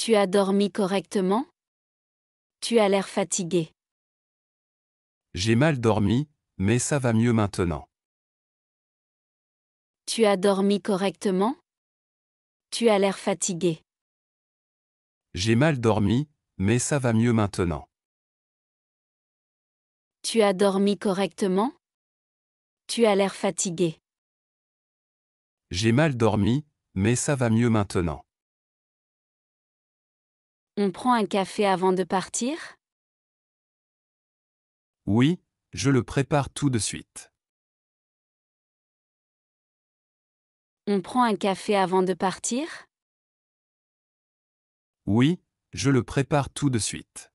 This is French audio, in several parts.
Tu as dormi correctement? Tu as l'air fatigué. J'ai mal dormi, mais ça va mieux maintenant. Tu as dormi correctement? Tu as l'air fatigué. J'ai mal dormi, mais ça va mieux maintenant. Tu as dormi correctement? Tu as l'air fatigué. J'ai mal dormi, mais ça va mieux maintenant. On prend un café avant de partir? Oui, je le prépare tout de suite. On prend un café avant de partir? Oui, je le prépare tout de suite.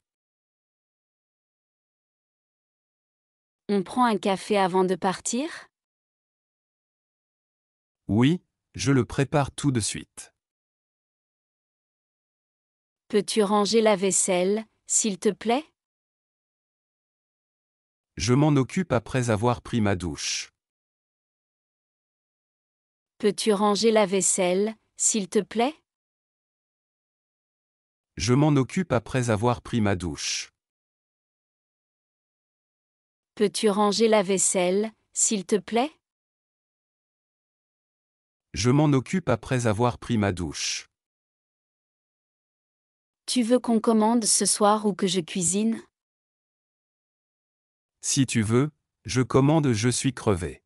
On prend un café avant de partir? Oui, je le prépare tout de suite. Peux-tu ranger la vaisselle, s'il te plaît? Je m'en occupe après avoir pris ma douche. Peux-tu ranger la vaisselle, s'il te plaît? Je m'en occupe après avoir pris ma douche. Peux-tu ranger la vaisselle, s'il te plaît? Je m'en occupe après avoir pris ma douche. Tu veux qu'on commande ce soir ou que je cuisine? Si tu veux, je commande, je suis crevé.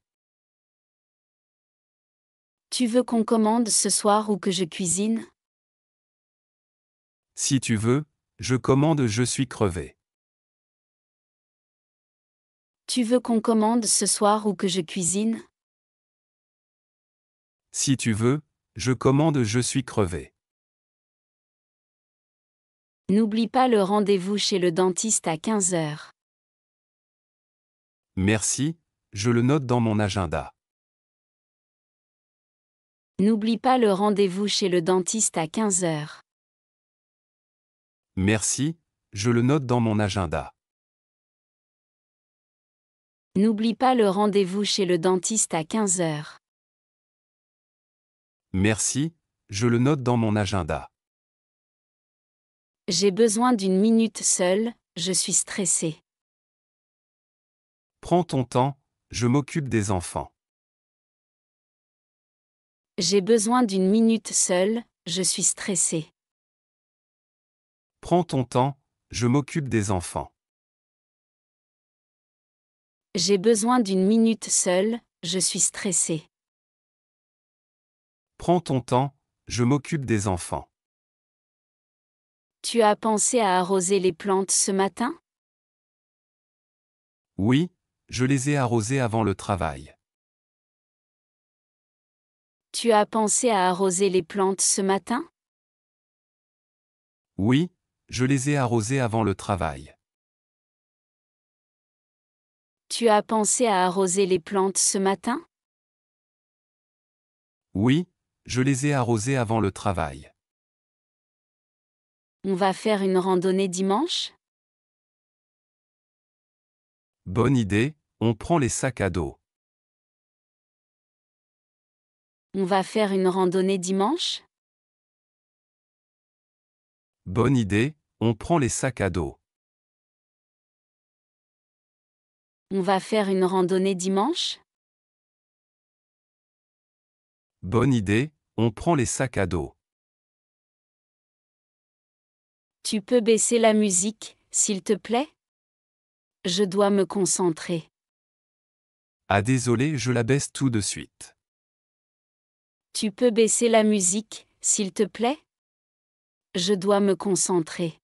Tu veux qu'on commande ce soir ou que je cuisine? Si tu veux, je commande, je suis crevé. Tu veux qu'on commande ce soir ou que je cuisine? Si tu veux, je commande, je suis crevé. N'oublie pas le rendez-vous chez le dentiste à 15 heures. Merci, je le note dans mon agenda. N'oublie pas le rendez-vous chez le dentiste à 15 heures. Merci, je le note dans mon agenda. N'oublie pas le rendez-vous chez le dentiste à 15 heures. Merci, je le note dans mon agenda. J'ai besoin d'une minute seule, je suis stressé. Prends ton temps, je m'occupe des enfants. J'ai besoin d'une minute seule, je suis stressé. Prends ton temps, je m'occupe des enfants. J'ai besoin d'une minute seule, je suis stressé. Prends ton temps, je m'occupe des enfants. Tu as pensé à arroser les plantes ce matin? Oui, je les ai arrosés avant le travail. Tu as pensé à arroser les plantes ce matin? Oui, je les ai arrosés avant le travail. Tu as pensé à arroser les plantes ce matin? Oui, je les ai arrosés avant le travail. On va faire une randonnée dimanche? Bonne idée, on prend les sacs à dos. On va faire une randonnée dimanche? Bonne idée, on prend les sacs à dos. On va faire une randonnée dimanche? Bonne idée, on prend les sacs à dos. Tu peux baisser la musique, s'il te plaît? Je dois me concentrer. Ah désolé, je la baisse tout de suite. Tu peux baisser la musique, s'il te plaît? Je dois me concentrer.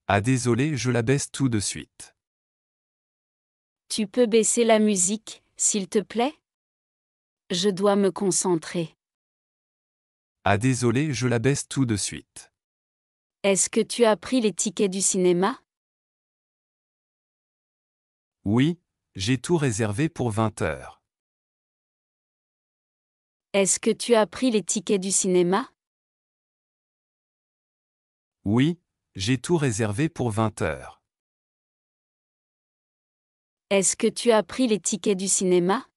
Ah désolé, je la baisse tout de suite. Tu peux baisser la musique, s'il te plaît? Je dois me concentrer. Ah désolé, je la baisse tout de suite. Est-ce que tu as pris les tickets du cinéma? Oui, j'ai tout réservé pour 20 heures. Est-ce que tu as pris les tickets du cinéma? Oui, j'ai tout réservé pour 20 heures. Est-ce que tu as pris les tickets du cinéma?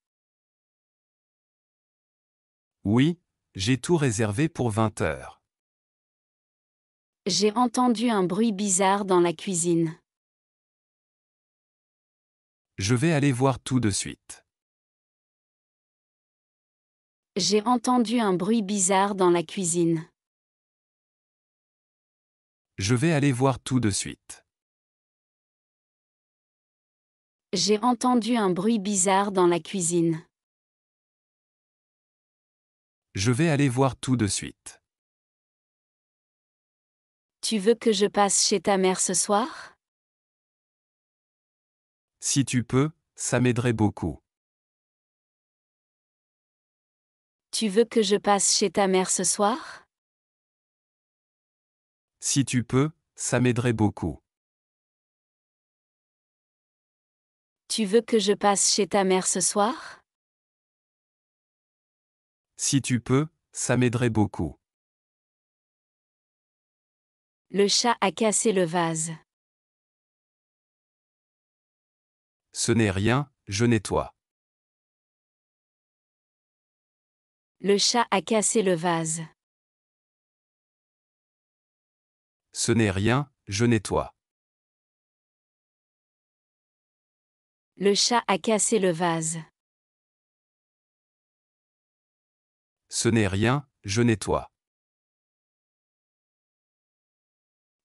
Oui, j'ai tout réservé pour 20 heures. J'ai entendu un bruit bizarre dans la cuisine. Je vais aller voir tout de suite. J'ai entendu un bruit bizarre dans la cuisine. Je vais aller voir tout de suite. J'ai entendu un bruit bizarre dans la cuisine. Je vais aller voir tout de suite. Tu veux que je passe chez ta mère ce soir? Si tu peux, ça m'aiderait beaucoup. Tu veux que je passe chez ta mère ce soir? Si tu peux, ça m'aiderait beaucoup. Tu veux que je passe chez ta mère ce soir? Si tu peux, ça m'aiderait beaucoup. Le chat a cassé le vase. Ce n'est rien, je nettoie. Le chat a cassé le vase. Ce n'est rien, je nettoie. Le chat a cassé le vase. Ce n'est rien, je nettoie.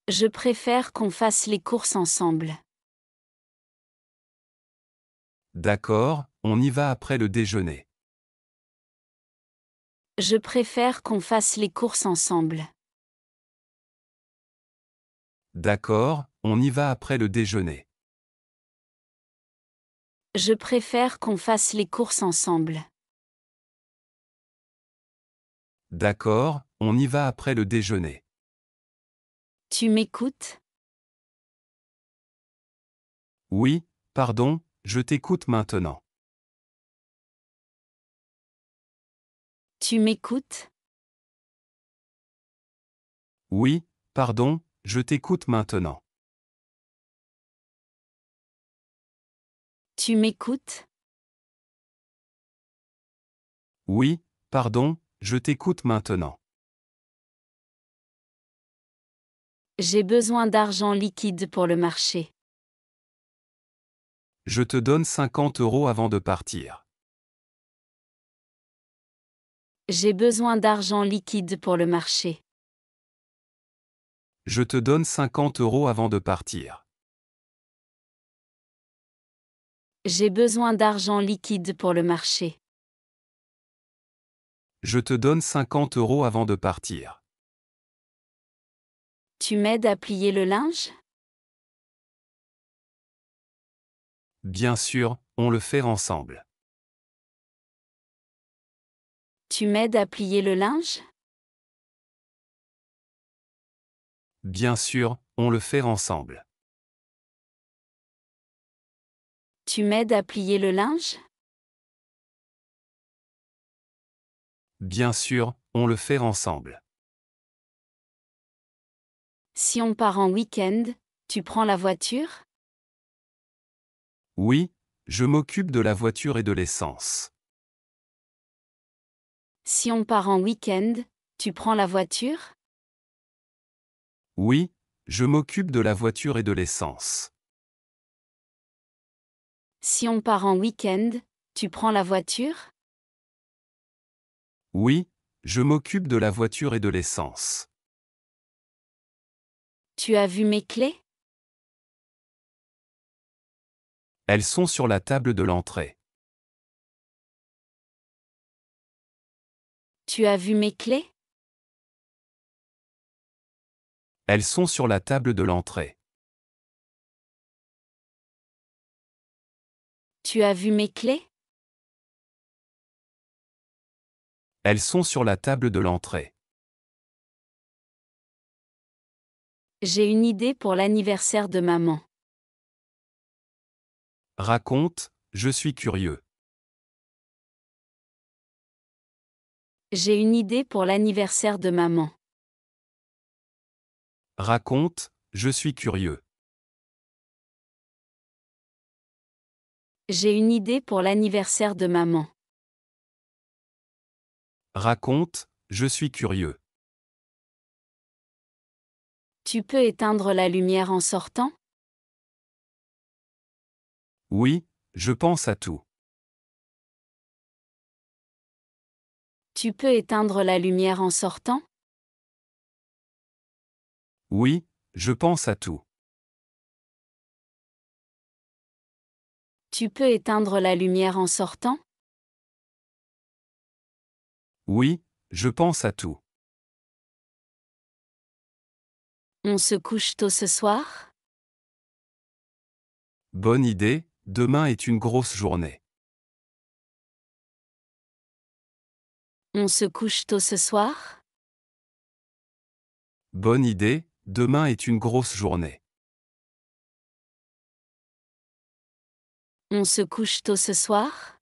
Je préfère qu'on fasse les courses ensemble. D'accord, on y va après le déjeuner. Je préfère qu'on fasse les courses ensemble. D'accord, on y va après le déjeuner. Je préfère qu'on fasse les courses ensemble. D'accord, on y va après le déjeuner. Tu m'écoutes? Oui, pardon, je t'écoute maintenant. Tu m'écoutes? Oui, pardon, je t'écoute maintenant. Tu m'écoutes? Oui, pardon, je t'écoute maintenant. J'ai besoin d'argent liquide pour le marché. Je te donne 50 € avant de partir. J'ai besoin d'argent liquide pour le marché. Je te donne 50 € avant de partir. J'ai besoin d'argent liquide pour le marché. Je te donne 50 € avant de partir. Tu m'aides à plier le linge? Bien sûr, on le fait ensemble. Tu m'aides à plier le linge? Bien sûr, on le fait ensemble. Tu m'aides à plier le linge? Bien sûr, on le fait ensemble. Si on part en week-end, tu prends la voiture? Oui, je m'occupe de la voiture et de l'essence. Si on part en week-end, tu prends la voiture? Oui, je m'occupe de la voiture et de l'essence. Si on part en week-end, tu prends la voiture? Oui, je m'occupe de la voiture et de l'essence. Tu as vu mes clés? Elles sont sur la table de l'entrée. Tu as vu mes clés? Elles sont sur la table de l'entrée. Tu as vu mes clés? Elles sont sur la table de l'entrée. J'ai une idée pour l'anniversaire de maman. Raconte, je suis curieux. J'ai une idée pour l'anniversaire de maman. Raconte, je suis curieux. J'ai une idée pour l'anniversaire de maman. Raconte, je suis curieux. Tu peux éteindre la lumière en sortant? Oui, je pense à tout. Tu peux éteindre la lumière en sortant? Oui, je pense à tout. Tu peux éteindre la lumière en sortant? Oui, je pense à tout. On se couche tôt ce soir? Bonne idée, demain est une grosse journée. On se couche tôt ce soir? Bonne idée, demain est une grosse journée. On se couche tôt ce soir?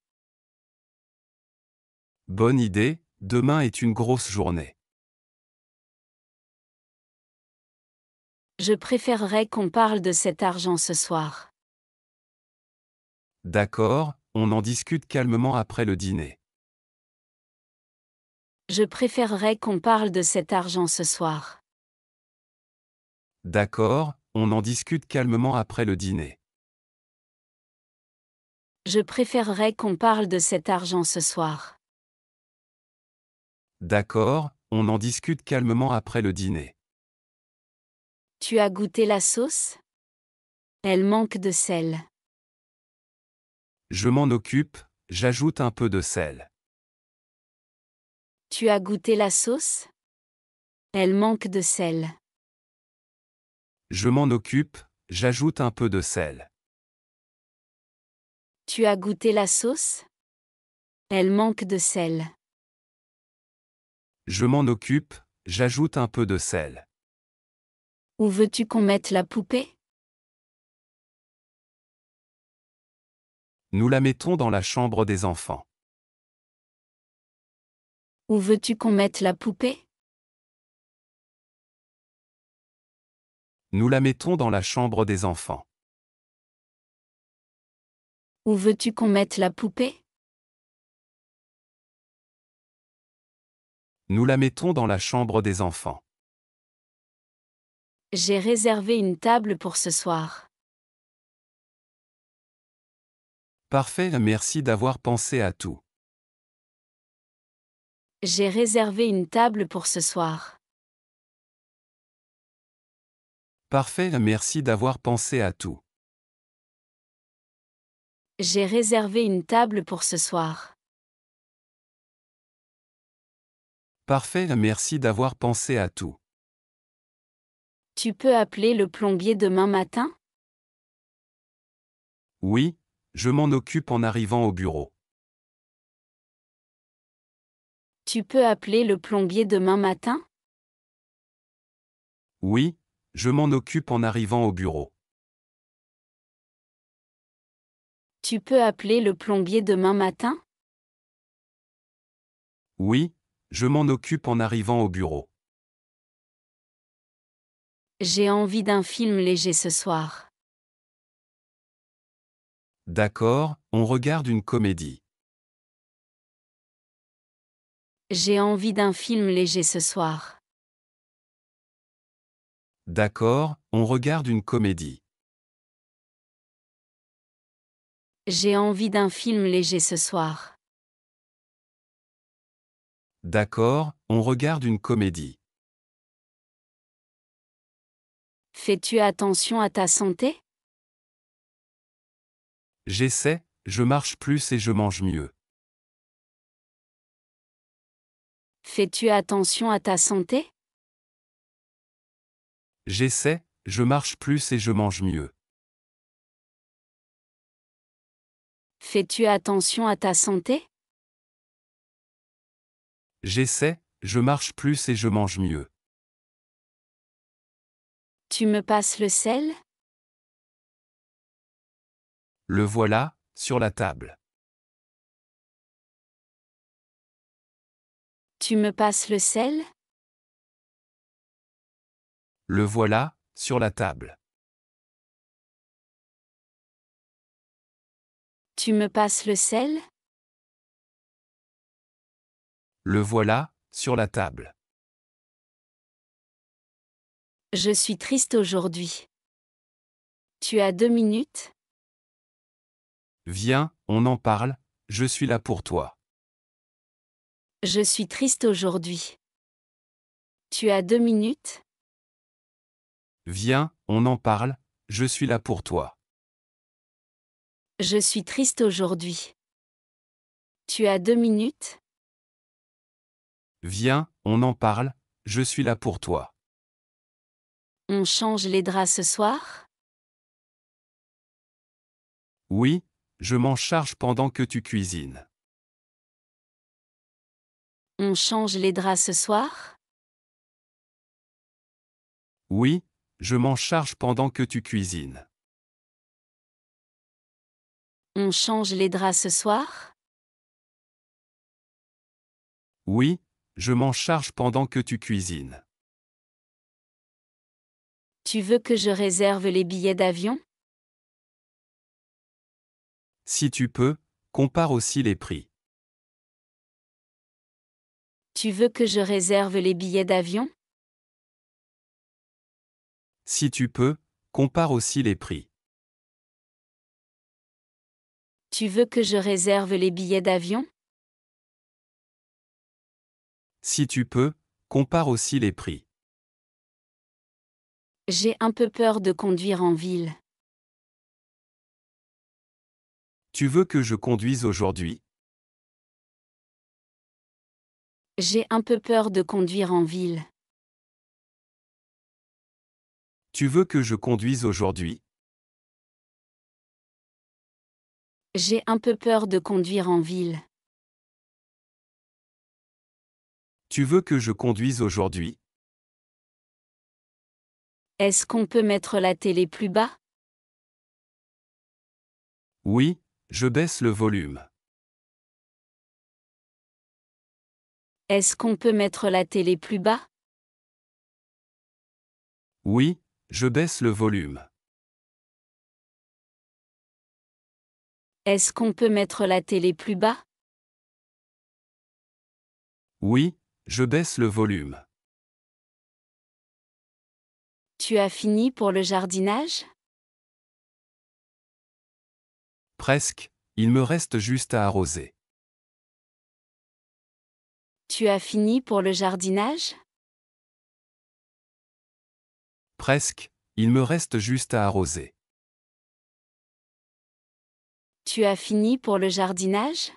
Bonne idée, demain est une grosse journée. Je préférerais qu'on parle de cet argent ce soir. D'accord, on en discute calmement après le dîner. Je préférerais qu'on parle de cet argent ce soir. D'accord, on en discute calmement après le dîner. Je préférerais qu'on parle de cet argent ce soir. D'accord, on en discute calmement après le dîner. Tu as goûté la sauce? Elle manque de sel. Je m'en occupe, j'ajoute un peu de sel. Tu as goûté la sauce? Elle manque de sel. Je m'en occupe, j'ajoute un peu de sel. Tu as goûté la sauce? Elle manque de sel. Je m'en occupe, j'ajoute un peu de sel. Où veux-tu qu'on mette la poupée? Nous la mettons dans la chambre des enfants. Où veux-tu qu'on mette la poupée? Nous la mettons dans la chambre des enfants. Où veux-tu qu'on mette la poupée? Nous la mettons dans la chambre des enfants. J'ai réservé une table pour ce soir. Parfait, merci d'avoir pensé à tout. J'ai réservé une table pour ce soir. Parfait, merci d'avoir pensé à tout. J'ai réservé une table pour ce soir. Parfait, merci d'avoir pensé à tout. Tu peux appeler le plombier demain matin? Oui, je m'en occupe en arrivant au bureau. Tu peux appeler le plombier demain matin? Oui, je m'en occupe en arrivant au bureau. Tu peux appeler le plombier demain matin? Oui, je m'en occupe en arrivant au bureau. J'ai envie d'un film léger ce soir. D'accord, on regarde une comédie. J'ai envie d'un film léger ce soir. D'accord, on regarde une comédie. J'ai envie d'un film léger ce soir. D'accord, on regarde une comédie. Fais-tu attention à ta santé? J'essaie, je marche plus et je mange mieux. Fais-tu attention à ta santé? J'essaie, je marche plus et je mange mieux. Fais-tu attention à ta santé? J'essaie, je marche plus et je mange mieux. Tu me passes le sel? Le voilà, sur la table. Tu me passes le sel? Le voilà, sur la table. Tu me passes le sel? Le voilà, sur la table. Je suis triste aujourd'hui. Tu as 2 minutes? Viens, on en parle, je suis là pour toi. Je suis triste aujourd'hui. Tu as 2 minutes? Viens, on en parle, je suis là pour toi. Je suis triste aujourd'hui. Tu as 2 minutes? Viens, on en parle, je suis là pour toi. On change les draps ce soir? Oui, je m'en charge pendant que tu cuisines. On change les draps ce soir? Oui, je m'en charge pendant que tu cuisines. On change les draps ce soir? Oui, je m'en charge pendant que tu cuisines. Tu veux que je réserve les billets d'avion? Si tu peux, compare aussi les prix. Tu veux que je réserve les billets d'avion? Si tu peux, compare aussi les prix. Tu veux que je réserve les billets d'avion? Si tu peux, compare aussi les prix. J'ai un peu peur de conduire en ville. Tu veux que je conduise aujourd'hui? J'ai un peu peur de conduire en ville. Tu veux que je conduise aujourd'hui? J'ai un peu peur de conduire en ville. Tu veux que je conduise aujourd'hui? Est-ce qu'on peut mettre la télé plus bas? Oui, je baisse le volume. Est-ce qu'on peut mettre la télé plus bas? Oui, je baisse le volume. Est-ce qu'on peut mettre la télé plus bas? Oui, je baisse le volume. Tu as fini pour le jardinage? Presque, il me reste juste à arroser. Tu as fini pour le jardinage? Presque, il me reste juste à arroser. Tu as fini pour le jardinage?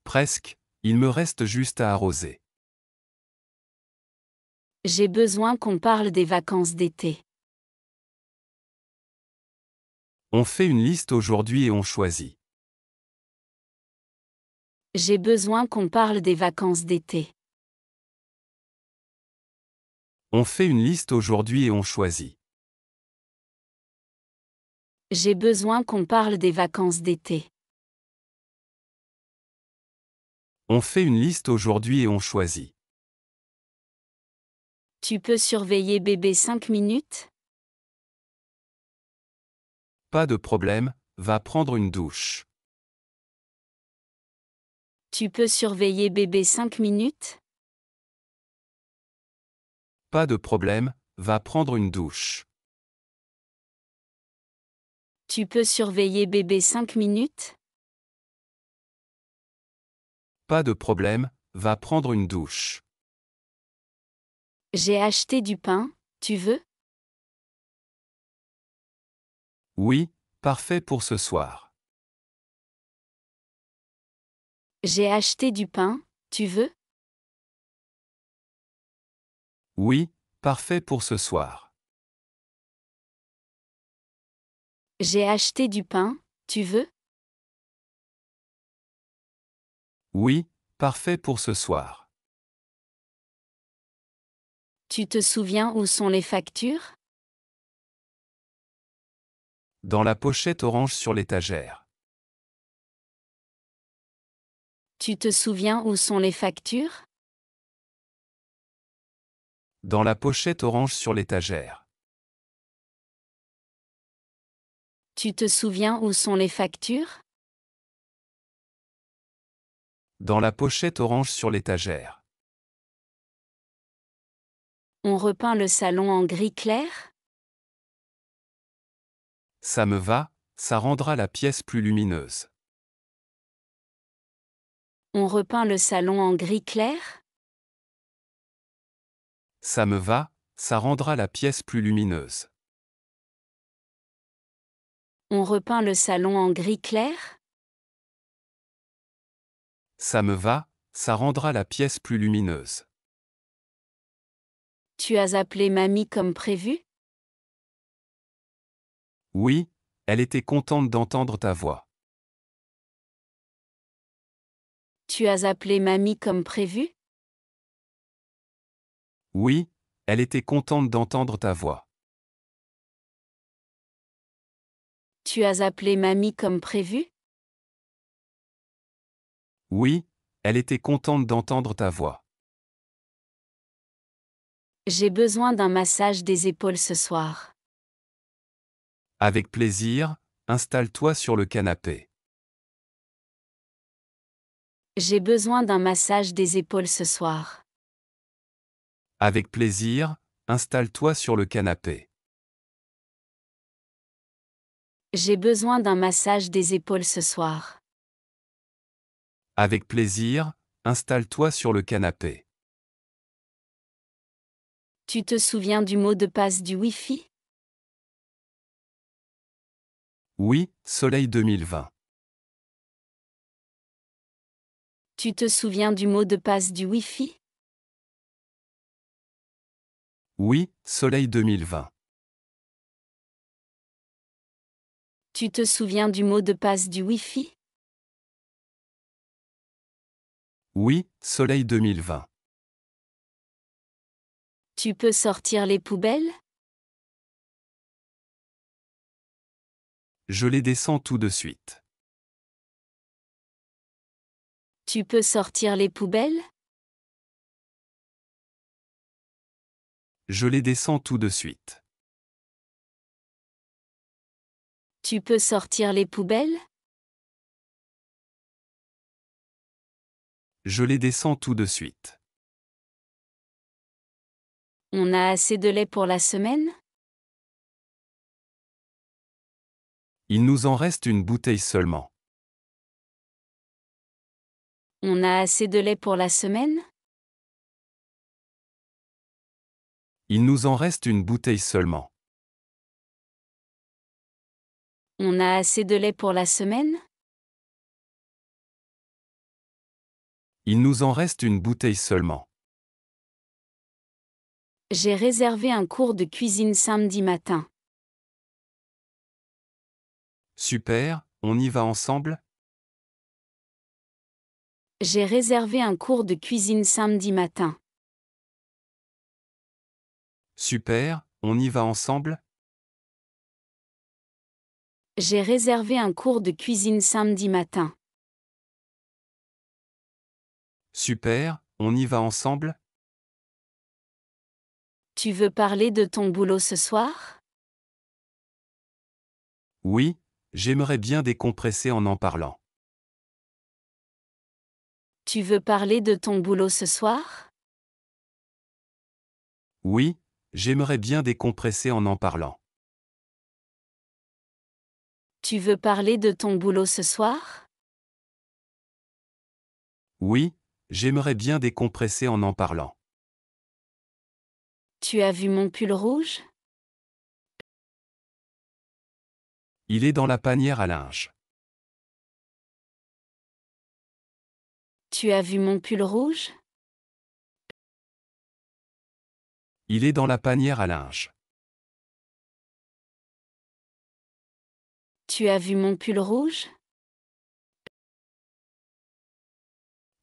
Presque, il me reste juste à arroser. J'ai besoin qu'on parle des vacances d'été. On fait une liste aujourd'hui et on choisit. J'ai besoin qu'on parle des vacances d'été. On fait une liste aujourd'hui et on choisit. J'ai besoin qu'on parle des vacances d'été. On fait une liste aujourd'hui et on choisit. Tu peux surveiller bébé 5 minutes? Pas de problème, va prendre une douche. Tu peux surveiller bébé 5 minutes? Pas de problème, va prendre une douche. Tu peux surveiller bébé 5 minutes? Pas de problème, va prendre une douche. J'ai acheté du pain, tu veux? Oui, parfait pour ce soir. J'ai acheté du pain, tu veux? Oui, parfait pour ce soir. J'ai acheté du pain, tu veux? Oui, parfait pour ce soir. Tu te souviens où sont les factures? Dans la pochette orange sur l'étagère. Tu te souviens où sont les factures? Dans la pochette orange sur l'étagère. Tu te souviens où sont les factures? Dans la pochette orange sur l'étagère. On repeint le salon en gris clair? Ça me va, ça rendra la pièce plus lumineuse. On repeint le salon en gris clair? Ça me va, ça rendra la pièce plus lumineuse. On repeint le salon en gris clair? Ça me va, ça rendra la pièce plus lumineuse. Tu as appelé mamie comme prévu? Oui, elle était contente d'entendre ta voix. Tu as appelé mamie comme prévu? Oui, elle était contente d'entendre ta voix. Tu as appelé mamie comme prévu? Oui, elle était contente d'entendre ta voix. J'ai besoin d'un massage des épaules ce soir. Avec plaisir, installe-toi sur le canapé. J'ai besoin d'un massage des épaules ce soir. Avec plaisir, installe-toi sur le canapé. J'ai besoin d'un massage des épaules ce soir. Avec plaisir, installe-toi sur le canapé. Tu te souviens du mot de passe du Wi-Fi? Oui, Soleil 2020. Tu te souviens du mot de passe du Wi-Fi? Oui, Soleil 2020. Tu te souviens du mot de passe du Wi-Fi? Oui, Soleil 2020. Tu peux sortir les poubelles? Je les descends tout de suite. Tu peux sortir les poubelles? Je les descends tout de suite. Tu peux sortir les poubelles? Je les descends tout de suite. On a assez de lait pour la semaine? Il nous en reste une bouteille seulement. On a assez de lait pour la semaine? Il nous en reste une bouteille seulement. On a assez de lait pour la semaine? Il nous en reste une bouteille seulement. J'ai réservé un cours de cuisine samedi matin. Super, on y va ensemble? J'ai réservé un cours de cuisine samedi matin. Super, on y va ensemble? J'ai réservé un cours de cuisine samedi matin. Super, on y va ensemble? Tu veux parler de ton boulot ce soir? Oui, j'aimerais bien décompresser en parlant. Tu veux parler de ton boulot ce soir? Oui, j'aimerais bien décompresser en parlant. Tu veux parler de ton boulot ce soir? Oui, j'aimerais bien décompresser en parlant. Tu as vu mon pull rouge? Il est dans la panière à linge. Tu as vu mon pull rouge? Il est dans la panière à linge. Tu as vu mon pull rouge?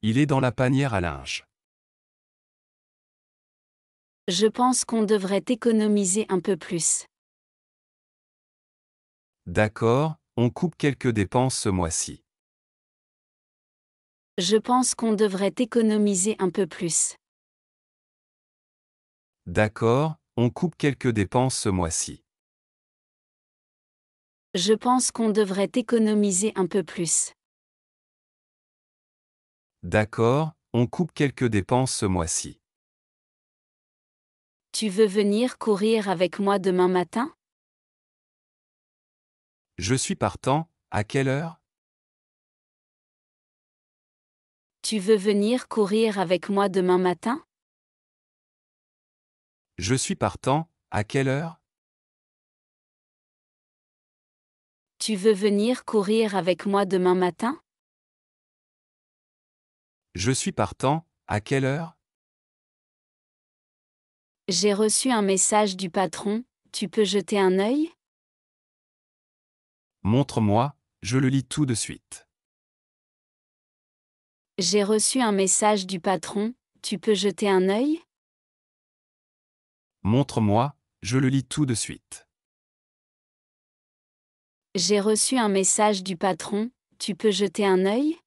Il est dans la panière à linge. Je pense qu'on devrait économiser un peu plus. D'accord, on coupe quelques dépenses ce mois-ci. Je pense qu'on devrait économiser un peu plus. D'accord, on coupe quelques dépenses ce mois-ci. Je pense qu'on devrait économiser un peu plus. D'accord, on coupe quelques dépenses ce mois-ci. Tu veux venir courir avec moi demain matin? Je suis partant, à quelle heure? Tu veux venir courir avec moi demain matin? Je suis partant, à quelle heure? Tu veux venir courir avec moi demain matin? Je suis partant, à quelle heure? J'ai reçu un message du patron, tu peux jeter un œil? Montre-moi, je le lis tout de suite. J'ai reçu un message du patron, tu peux jeter un œil? Montre-moi, je le lis tout de suite. J'ai reçu un message du patron, tu peux jeter un œil?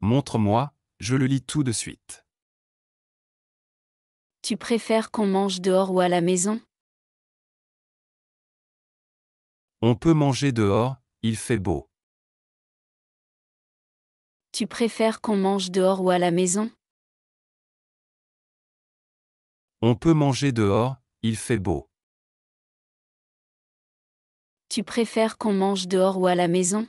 Montre-moi, je le lis tout de suite. Tu préfères qu'on mange dehors ou à la maison? On peut manger dehors, il fait beau. Tu préfères qu'on mange dehors ou à la maison? On peut manger dehors, il fait beau. Tu préfères qu'on mange dehors ou à la maison?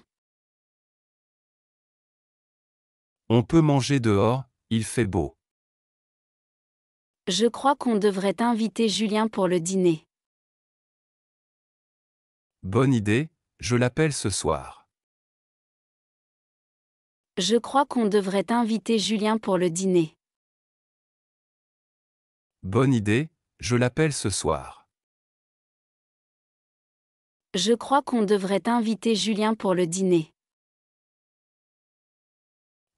On peut manger dehors, il fait beau. Je crois qu'on devrait inviter Julien pour le dîner. Bonne idée, je l'appelle ce soir. Je crois qu'on devrait inviter Julien pour le dîner. Bonne idée, je l'appelle ce soir. Je crois qu'on devrait inviter Julien pour le dîner.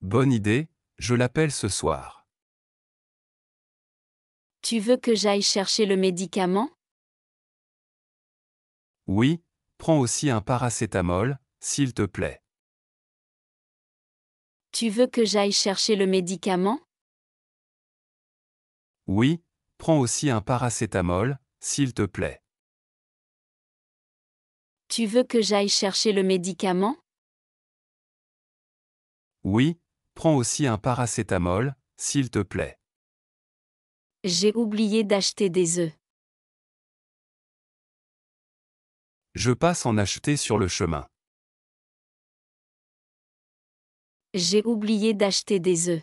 Bonne idée, je l'appelle ce soir. Tu veux que j'aille chercher le médicament? Oui, prends aussi un paracétamol, s'il te plaît. Tu veux que j'aille chercher le médicament? Oui, prends aussi un paracétamol, s'il te plaît. Tu veux que j'aille chercher le médicament? Oui, prends aussi un paracétamol, s'il te plaît. J'ai oublié d'acheter des œufs. Je passe en acheter sur le chemin. J'ai oublié d'acheter des œufs.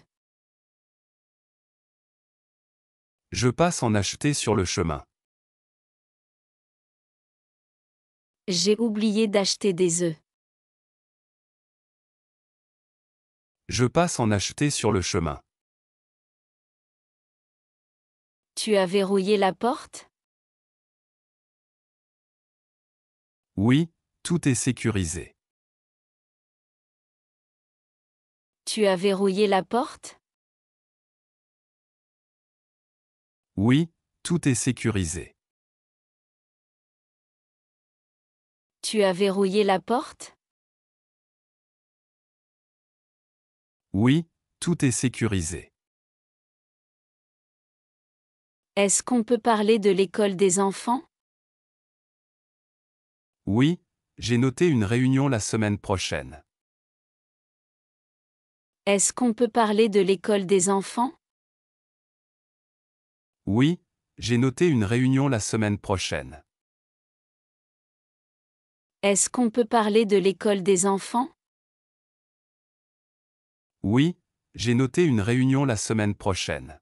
Je passe en acheter sur le chemin. J'ai oublié d'acheter des œufs. Je passe en acheter sur le chemin. Tu as verrouillé la porte? Oui, tout est sécurisé. Tu as verrouillé la porte? Oui, tout est sécurisé. Tu as verrouillé la porte? Oui, tout est sécurisé. Est-ce qu'on peut parler de l'école des enfants? Oui, j'ai noté une réunion la semaine prochaine. Est-ce qu'on peut parler de l'école des enfants? Oui, j'ai noté une réunion la semaine prochaine. Est-ce qu'on peut parler de l'école des enfants? Oui, j'ai noté une réunion la semaine prochaine.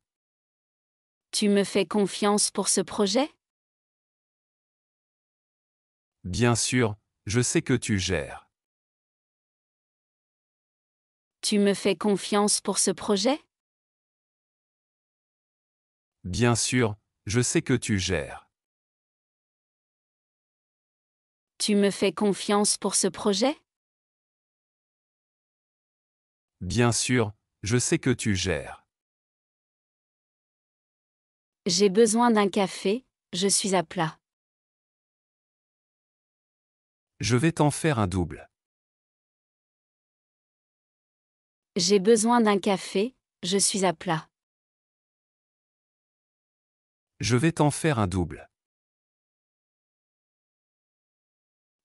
Tu me fais confiance pour ce projet? Bien sûr, je sais que tu gères. Tu me fais confiance pour ce projet? Bien sûr, je sais que tu gères. Tu me fais confiance pour ce projet? Bien sûr, je sais que tu gères. J'ai besoin d'un café, je suis à plat. Je vais t'en faire un double. J'ai besoin d'un café, je suis à plat. Je vais t'en faire un double.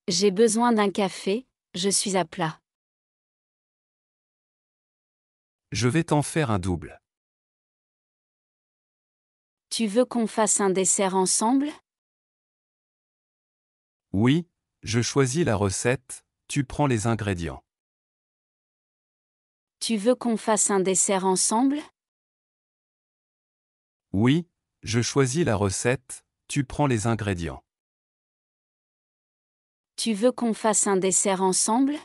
J'ai besoin d'un café, je suis à plat. Je vais t'en faire un double. Tu veux qu'on fasse un dessert ensemble? Oui, je choisis la recette, tu prends les ingrédients. Tu veux qu'on fasse un dessert ensemble? Oui, je choisis la recette, tu prends les ingrédients. Tu veux qu'on fasse un dessert ensemble?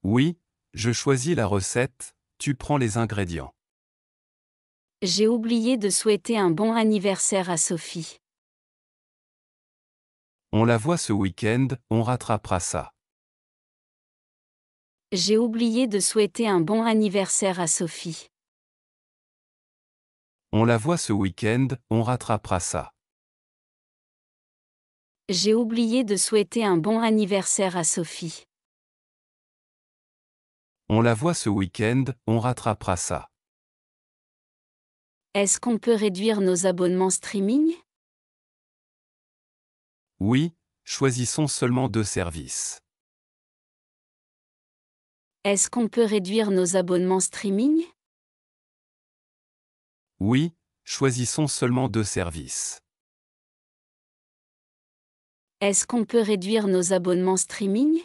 Oui, je choisis la recette, tu prends les ingrédients. J'ai oublié de souhaiter un bon anniversaire à Sophie. On la voit ce week-end, on rattrapera ça. J'ai oublié de souhaiter un bon anniversaire à Sophie. On la voit ce week-end, on rattrapera ça. J'ai oublié de souhaiter un bon anniversaire à Sophie. On la voit ce week-end, on rattrapera ça. Est-ce qu'on peut réduire nos abonnements streaming? Oui, choisissons seulement 2 services. Est-ce qu'on peut réduire nos abonnements streaming? Oui, choisissons seulement 2 services. Est-ce qu'on peut réduire nos abonnements streaming?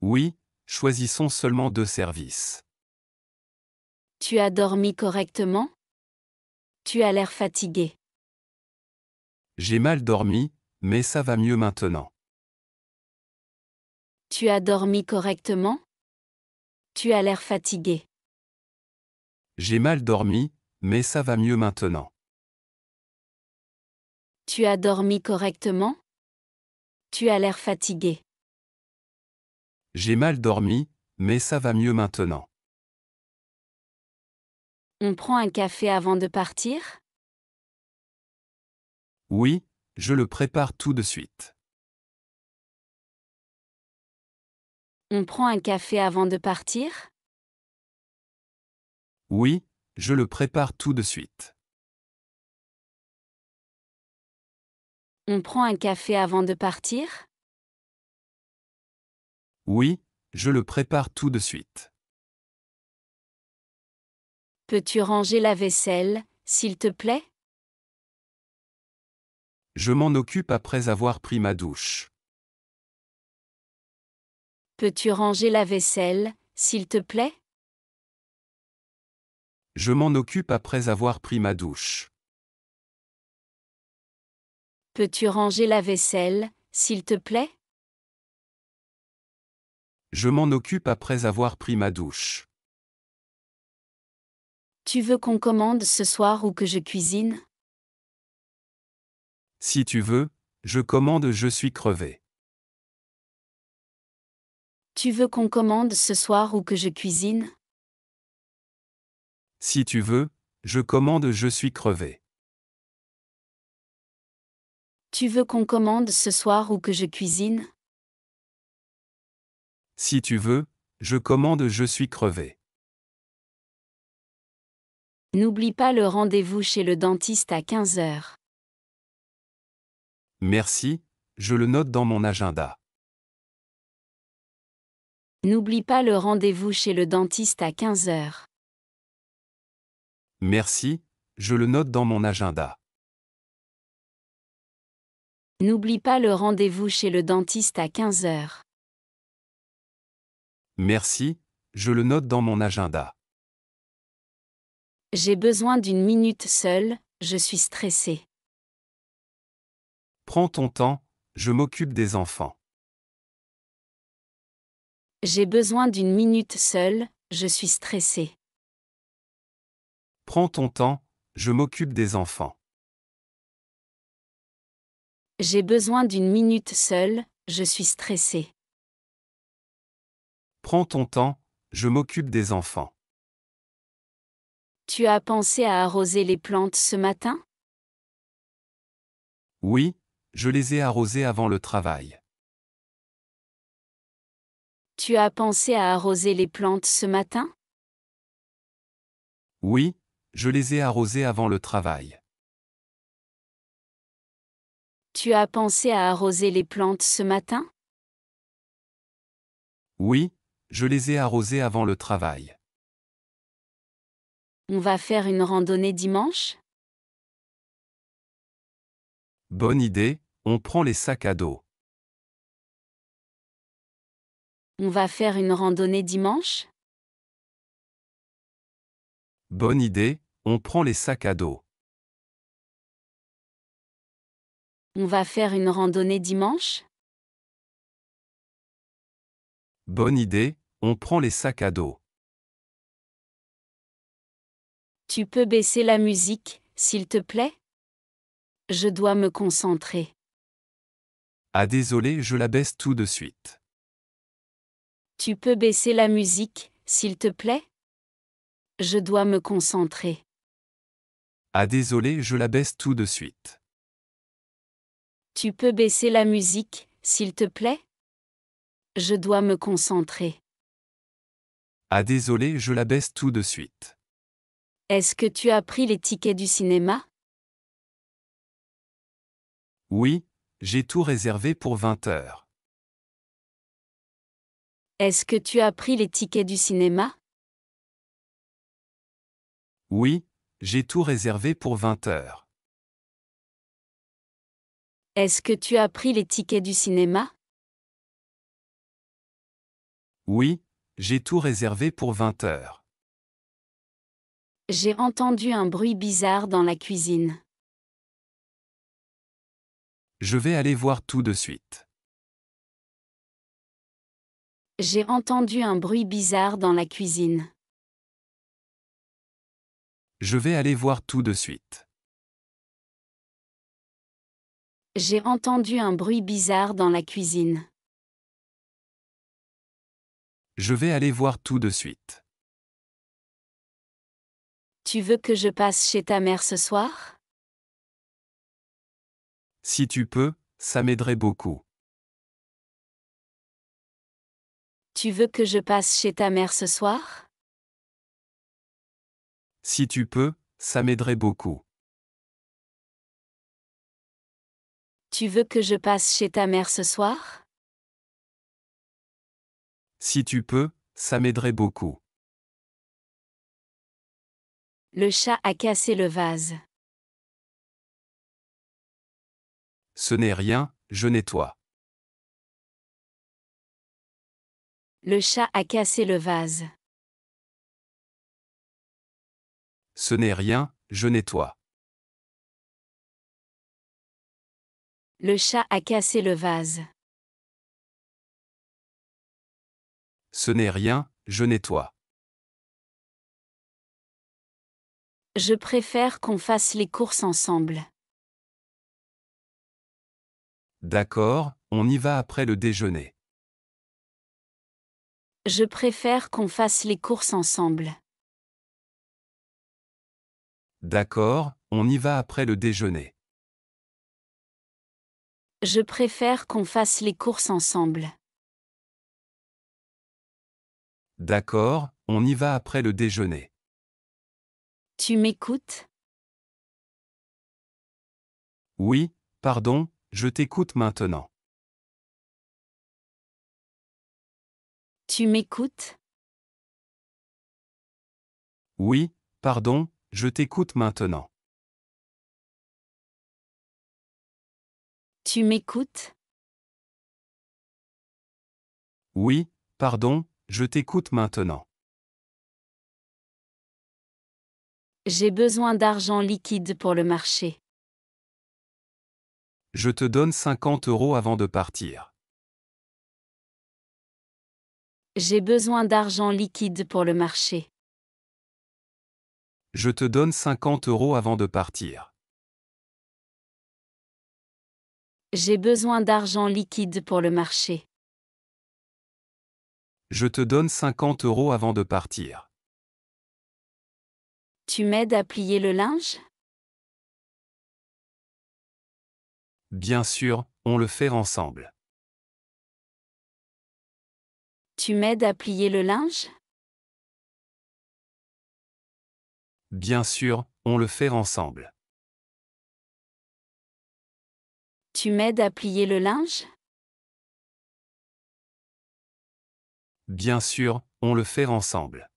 Oui, choisissons seulement 2 services. Tu as dormi correctement? Tu as l'air fatigué. J'ai mal dormi, mais ça va mieux maintenant. Tu as dormi correctement? Tu as l'air fatigué. J'ai mal dormi, mais ça va mieux maintenant. Tu as dormi correctement? Tu as l'air fatigué. J'ai mal dormi, mais ça va mieux maintenant. On prend un café avant de partir? Oui, je le prépare tout de suite. On prend un café avant de partir? Oui, je le prépare tout de suite. On prend un café avant de partir? Oui, je le prépare tout de suite. Peux-tu ranger la vaisselle, s'il te plaît? Je m'en occupe après avoir pris ma douche. Peux-tu ranger la vaisselle, s'il te plaît? Je m'en occupe après avoir pris ma douche. Peux-tu ranger la vaisselle, s'il te plaît? Je m'en occupe après avoir pris ma douche. Tu veux qu'on commande ce soir ou que je cuisine? Si tu veux, je commande, je suis crevé. Tu veux qu'on commande ce soir ou que je cuisine? Si tu veux, je commande, je suis crevé. Tu veux qu'on commande ce soir ou que je cuisine? Si tu veux, je commande, je suis crevé. N'oublie pas le rendez-vous chez le dentiste à 15 heures. Merci, je le note dans mon agenda. N'oublie pas le rendez-vous chez le dentiste à 15 heures. Merci, je le note dans mon agenda. N'oublie pas le rendez-vous chez le dentiste à 15 heures. Merci, je le note dans mon agenda. J'ai besoin d'une minute seule, je suis stressée. Prends ton temps, je m'occupe des enfants. J'ai besoin d'une minute seule, je suis stressée. Prends ton temps, je m'occupe des enfants. J'ai besoin d'une minute seule, je suis stressée. Prends ton temps, je m'occupe des enfants. Tu as pensé à arroser les plantes ce matin? Oui, je les ai arrosés avant le travail. Tu as pensé à arroser les plantes ce matin? Oui, je les ai arrosés avant le travail. Tu as pensé à arroser les plantes ce matin? Oui, je les ai arrosés avant le travail. On va faire une randonnée dimanche? Bonne idée, on prend les sacs à dos. On va faire une randonnée dimanche? Bonne idée, on prend les sacs à dos. On va faire une randonnée dimanche? Bonne idée, on prend les sacs à dos. Tu peux baisser la musique, s'il te plaît? Je dois me concentrer. Ah désolé, je la baisse tout de suite. Tu peux baisser la musique, s'il te plaît? Je dois me concentrer. Ah désolé, je la baisse tout de suite. Tu peux baisser la musique, s'il te plaît? Je dois me concentrer. Ah désolé, je la baisse tout de suite. Est-ce que tu as pris les tickets du cinéma? Oui, j'ai tout réservé pour 20 heures. Est-ce que tu as pris les tickets du cinéma? Oui, j'ai tout réservé pour 20 heures. Est-ce que tu as pris les tickets du cinéma? Oui, j'ai tout réservé pour 20 heures. J'ai entendu un bruit bizarre dans la cuisine. Je vais aller voir tout de suite. J'ai entendu un bruit bizarre dans la cuisine. Je vais aller voir tout de suite. J'ai entendu un bruit bizarre dans la cuisine. Je vais aller voir tout de suite. Tu veux que je passe chez ta mère ce soir? Si tu peux, ça m'aiderait beaucoup. Tu veux que je passe chez ta mère ce soir? Si tu peux, ça m'aiderait beaucoup. Tu veux que je passe chez ta mère ce soir? Si tu peux, ça m'aiderait beaucoup. Le chat a cassé le vase. Ce n'est rien, je nettoie. Le chat a cassé le vase. Ce n'est rien, je nettoie. Le chat a cassé le vase. Ce n'est rien, je nettoie. Je préfère qu'on fasse les courses ensemble. D'accord, on y va après le déjeuner. Je préfère qu'on fasse les courses ensemble. D'accord, on y va après le déjeuner. Je préfère qu'on fasse les courses ensemble. D'accord, on y va après le déjeuner. Tu m'écoutes? Oui, pardon, je t'écoute maintenant. Tu m'écoutes? Oui, pardon, je t'écoute maintenant. Tu m'écoutes? Oui, pardon, je t'écoute maintenant. J'ai besoin d'argent liquide pour le marché. Je te donne 50 € avant de partir. J'ai besoin d'argent liquide pour le marché. Je te donne 50 € avant de partir. J'ai besoin d'argent liquide pour le marché. Je te donne 50 € avant de partir. Tu m'aides à plier le linge? Bien sûr, on le fait ensemble. Tu m'aides à plier le linge? Bien sûr, on le fait ensemble. Tu m'aides à plier le linge? Bien sûr, on le fait ensemble.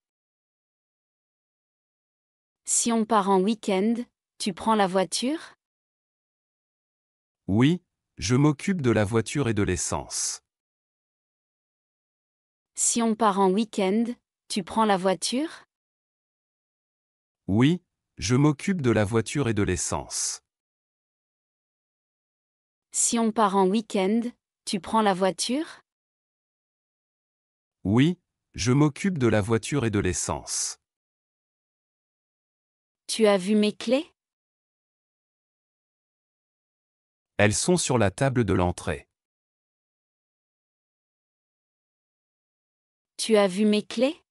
Si on part en week-end, tu prends la voiture? Oui, je m'occupe de la voiture et de l'essence. Si on part en week-end, tu prends la voiture? Oui, je m'occupe de la voiture et de l'essence. Si on part en week-end, tu prends la voiture? Oui, je m'occupe de la voiture et de l'essence. Tu as vu mes clés? Elles sont sur la table de l'entrée. Tu as vu mes clés?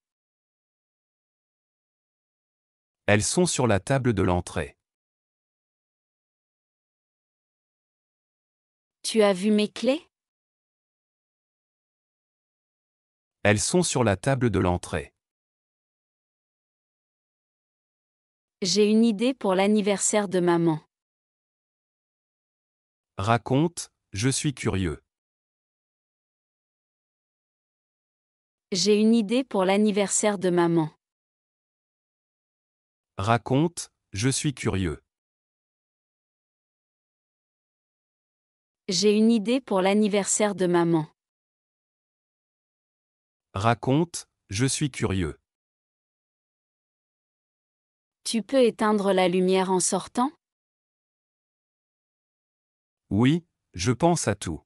Elles sont sur la table de l'entrée. Tu as vu mes clés? Elles sont sur la table de l'entrée. J'ai une idée pour l'anniversaire de maman. Raconte, je suis curieux. J'ai une idée pour l'anniversaire de maman. Raconte, je suis curieux. J'ai une idée pour l'anniversaire de maman. Raconte, je suis curieux. Tu peux éteindre la lumière en sortant? Oui, je pense à tout.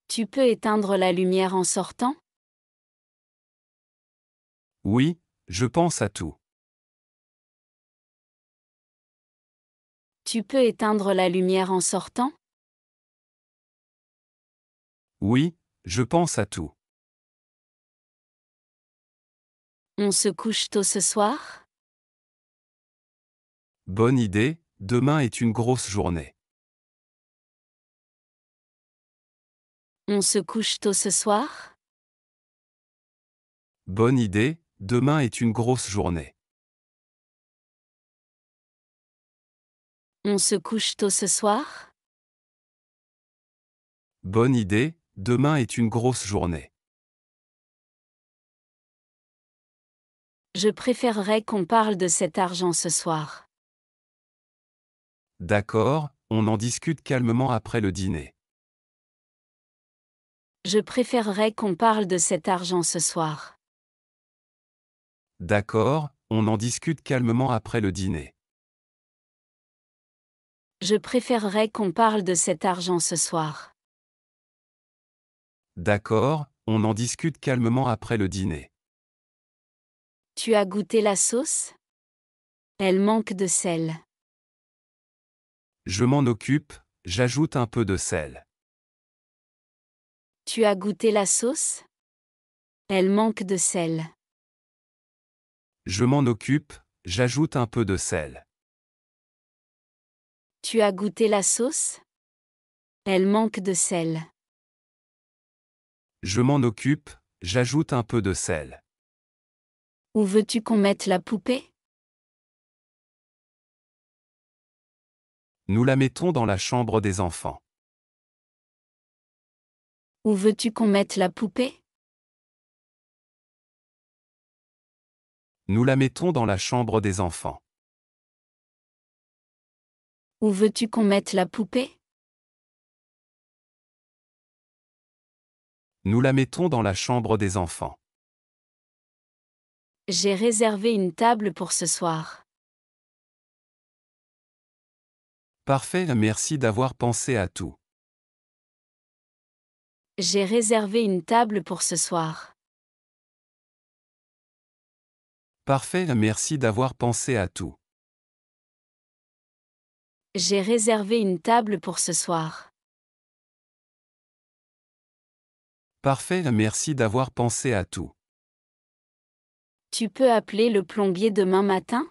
Tu peux éteindre la lumière en sortant? Oui, je pense à tout. Tu peux éteindre la lumière en sortant? Oui, je pense à tout. On se couche tôt ce soir? Bonne idée, demain est une grosse journée. On se couche tôt ce soir? Bonne idée, demain est une grosse journée. On se couche tôt ce soir? Bonne idée, demain est une grosse journée. Je préférerais qu'on parle de cet argent ce soir. D'accord, on en discute calmement après le dîner. Je préférerais qu'on parle de cet argent ce soir. D'accord, on en discute calmement après le dîner. Je préférerais qu'on parle de cet argent ce soir. D'accord, on en discute calmement après le dîner. Tu as goûté la sauce? Elle manque de sel. Je m'en occupe, j'ajoute un peu de sel. Tu as goûté la sauce? Elle manque de sel. Je m'en occupe, j'ajoute un peu de sel. Tu as goûté la sauce? Elle manque de sel. Je m'en occupe, j'ajoute un peu de sel. Où veux-tu qu'on mette la poupée? Nous la mettons dans la chambre des enfants. Où veux-tu qu'on mette la poupée? Nous la mettons dans la chambre des enfants. Où veux-tu qu'on mette la poupée? Nous la mettons dans la chambre des enfants. J'ai réservé une table pour ce soir. Parfait, merci d'avoir pensé à tout. J'ai réservé une table pour ce soir. Parfait, merci d'avoir pensé à tout. J'ai réservé une table pour ce soir. Parfait, merci d'avoir pensé à tout. Tu peux appeler le plombier demain matin?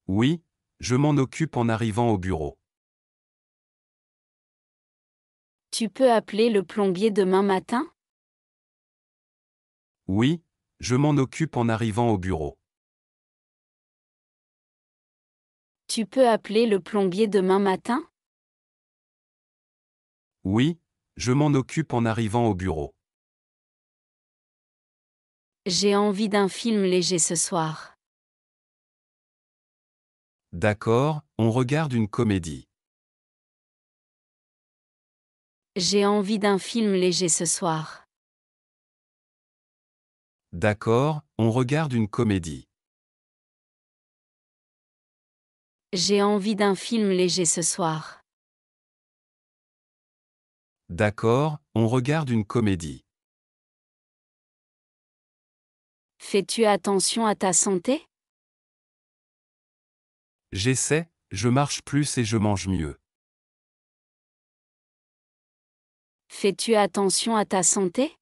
Oui, je m'en occupe en arrivant au bureau. Tu peux appeler le plombier demain matin? Oui, je m'en occupe en arrivant au bureau. Tu peux appeler le plombier demain matin? Oui, je m'en occupe en arrivant au bureau. J'ai envie d'un film léger ce soir. D'accord, on regarde une comédie. J'ai envie d'un film léger ce soir. D'accord, on regarde une comédie. J'ai envie d'un film léger ce soir. D'accord, on regarde une comédie. Fais-tu attention à ta santé? J'essaie, je marche plus et je mange mieux. Fais-tu attention à ta santé?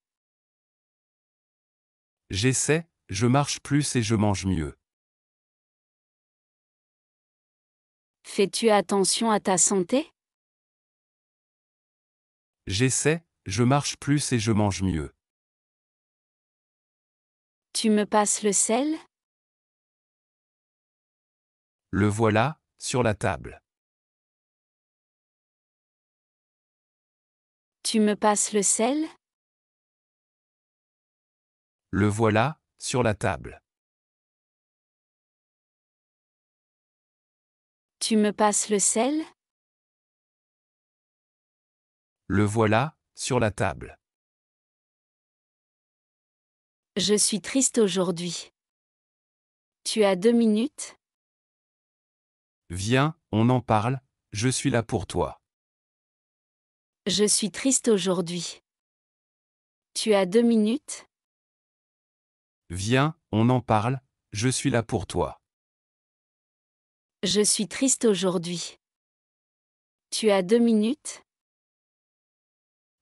J'essaie, je marche plus et je mange mieux. Fais-tu attention à ta santé? J'essaie, je marche plus et je mange mieux. Tu me passes le sel? Le voilà, sur la table. Tu me passes le sel? Le voilà, sur la table. Tu me passes le sel? Le voilà, sur la table. Je suis triste aujourd'hui. Tu as 2 minutes? Viens, on en parle, je suis là pour toi. Je suis triste aujourd'hui. Tu as 2 minutes? Viens, on en parle, je suis là pour toi. Je suis triste aujourd'hui. Tu as 2 minutes?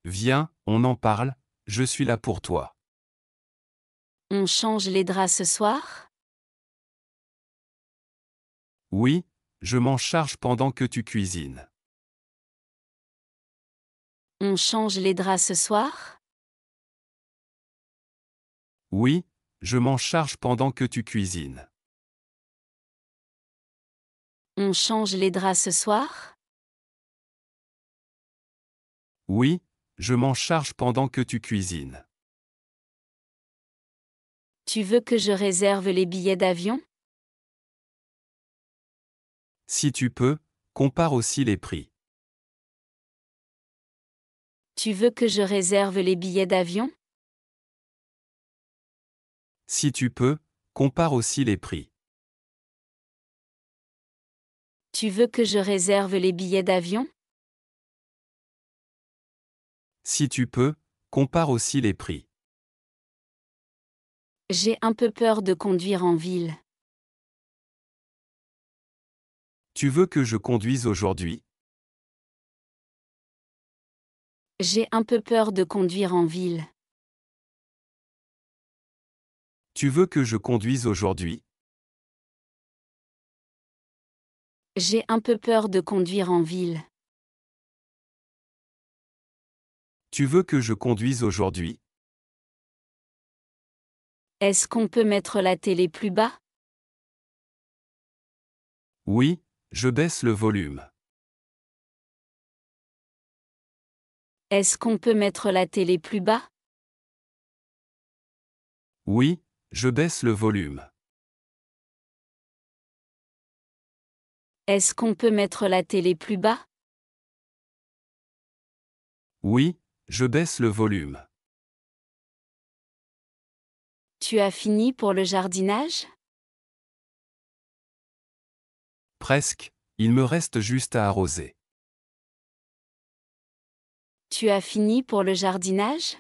Viens, on en parle, je suis là pour toi. On change les draps ce soir? Oui, je m'en charge pendant que tu cuisines. On change les draps ce soir? Oui, je m'en charge pendant que tu cuisines. On change les draps ce soir? Oui, je m'en charge pendant que tu cuisines. Tu veux que je réserve les billets d'avion? Si tu peux, compare aussi les prix. Tu veux que je réserve les billets d'avion? Si tu peux, compare aussi les prix. Tu veux que je réserve les billets d'avion? Si tu peux, compare aussi les prix. J'ai un peu peur de conduire en ville. Tu veux que je conduise aujourd'hui? J'ai un peu peur de conduire en ville. Tu veux que je conduise aujourd'hui? J'ai un peu peur de conduire en ville. Tu veux que je conduise aujourd'hui? Est-ce qu'on peut mettre la télé plus bas? Oui, je baisse le volume. Est-ce qu'on peut mettre la télé plus bas? Oui, je baisse le volume. Est-ce qu'on peut mettre la télé plus bas? Oui, je baisse le volume. Tu as fini pour le jardinage? Presque, il me reste juste à arroser. Tu as fini pour le jardinage?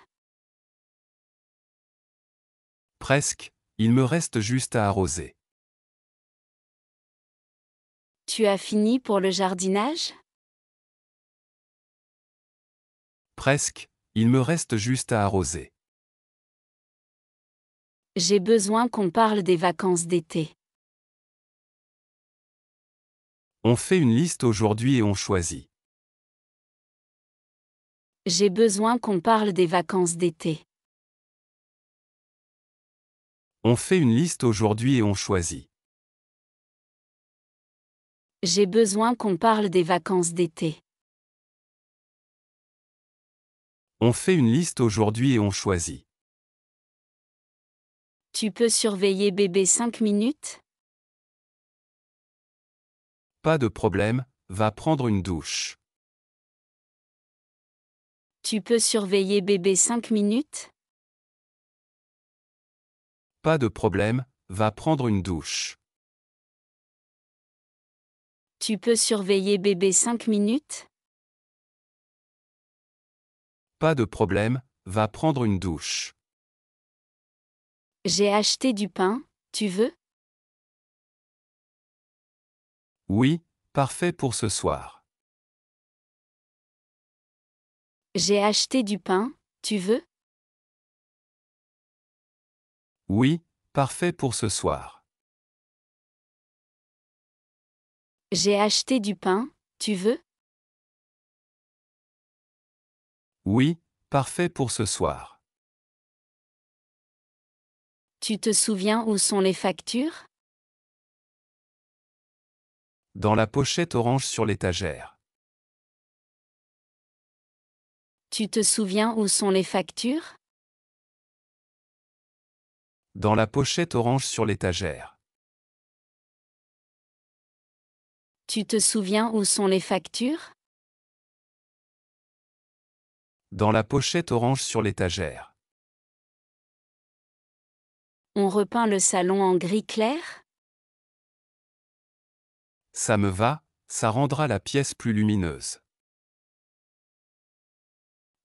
Presque, il me reste juste à arroser. Tu as fini pour le jardinage? Presque, il me reste juste à arroser. J'ai besoin qu'on parle des vacances d'été. On fait une liste aujourd'hui et on choisit. J'ai besoin qu'on parle des vacances d'été. On fait une liste aujourd'hui et on choisit. J'ai besoin qu'on parle des vacances d'été. On fait une liste aujourd'hui et on choisit. Tu peux surveiller bébé 5 minutes? Pas de problème, va prendre une douche. Tu peux surveiller bébé 5 minutes? Pas de problème, va prendre une douche. Tu peux surveiller bébé 5 minutes? Pas de problème, va prendre une douche. J'ai acheté du pain, tu veux? Oui, parfait pour ce soir. J'ai acheté du pain, tu veux? Oui, parfait pour ce soir. J'ai acheté du pain, tu veux? Oui, parfait pour ce soir. Tu te souviens où sont les factures? Dans la pochette orange sur l'étagère. Tu te souviens où sont les factures? Dans la pochette orange sur l'étagère. Tu te souviens où sont les factures? Dans la pochette orange sur l'étagère. On repeint le salon en gris clair? Ça me va, ça rendra la pièce plus lumineuse.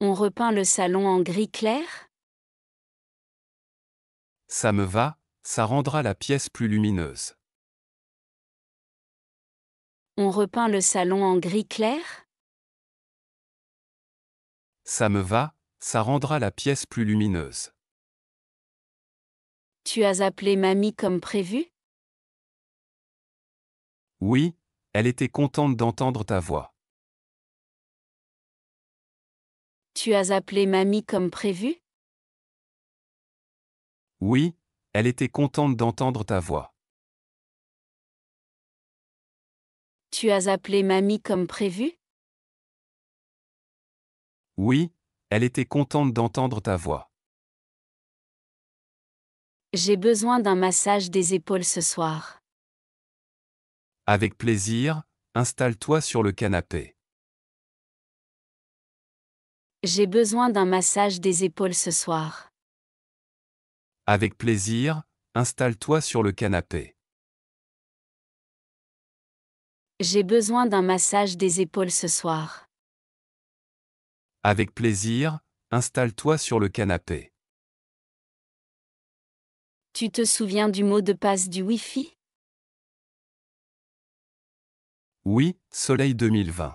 On repeint le salon en gris clair? Ça me va, ça rendra la pièce plus lumineuse. On repeint le salon en gris clair? Ça me va, ça rendra la pièce plus lumineuse. Tu as appelé mamie comme prévu? Oui, elle était contente d'entendre ta voix. Tu as appelé mamie comme prévu? Oui, elle était contente d'entendre ta voix. Tu as appelé mamie comme prévu? Oui, elle était contente d'entendre ta voix. J'ai besoin d'un massage des épaules ce soir. Avec plaisir, installe-toi sur le canapé. J'ai besoin d'un massage des épaules ce soir. Avec plaisir, installe-toi sur le canapé. J'ai besoin d'un massage des épaules ce soir. Avec plaisir, installe-toi sur le canapé. Tu te souviens du mot de passe du Wi-Fi? Oui, Soleil 2020.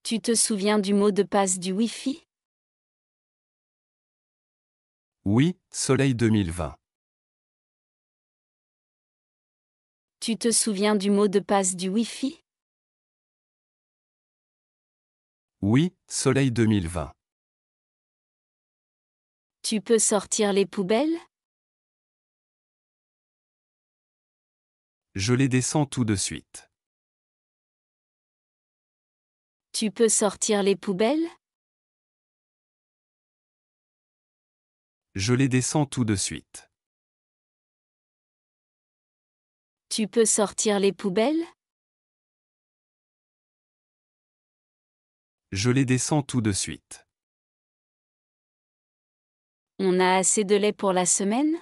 Tu te souviens du mot de passe du Wi-Fi? Oui, Soleil 2020. Tu te souviens du mot de passe du Wi-Fi? Oui, Soleil 2020. Tu peux sortir les poubelles? Je les descends tout de suite. Tu peux sortir les poubelles? Je les descends tout de suite. Tu peux sortir les poubelles? Je les descends tout de suite. On a assez de lait pour la semaine?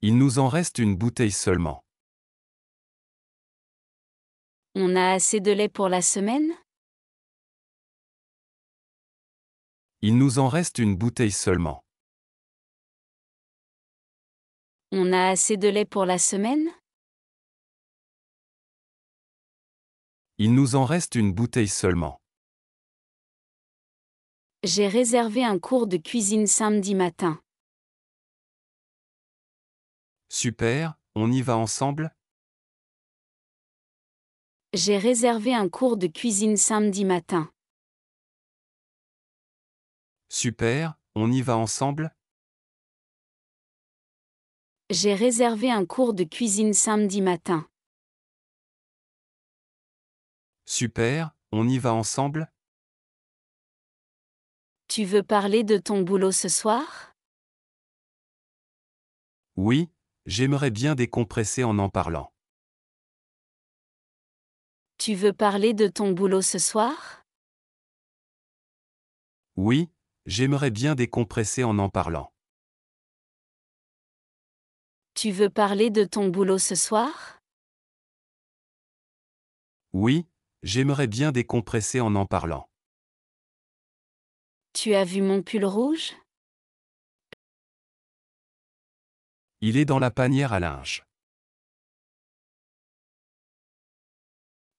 Il nous en reste une bouteille seulement. On a assez de lait pour la semaine? Il nous en reste une bouteille seulement. On a assez de lait pour la semaine? Il nous en reste une bouteille seulement. J'ai réservé un cours de cuisine samedi matin. Super, on y va ensemble? J'ai réservé un cours de cuisine samedi matin. Super, on y va ensemble? J'ai réservé un cours de cuisine samedi matin. Super, on y va ensemble? Tu veux parler de ton boulot ce soir? Oui, j'aimerais bien décompresser en parlant. Tu veux parler de ton boulot ce soir? Oui, j'aimerais bien décompresser en parlant. Tu veux parler de ton boulot ce soir? Oui, j'aimerais bien décompresser en parlant. Tu as vu mon pull rouge? Il est dans la panière à linge.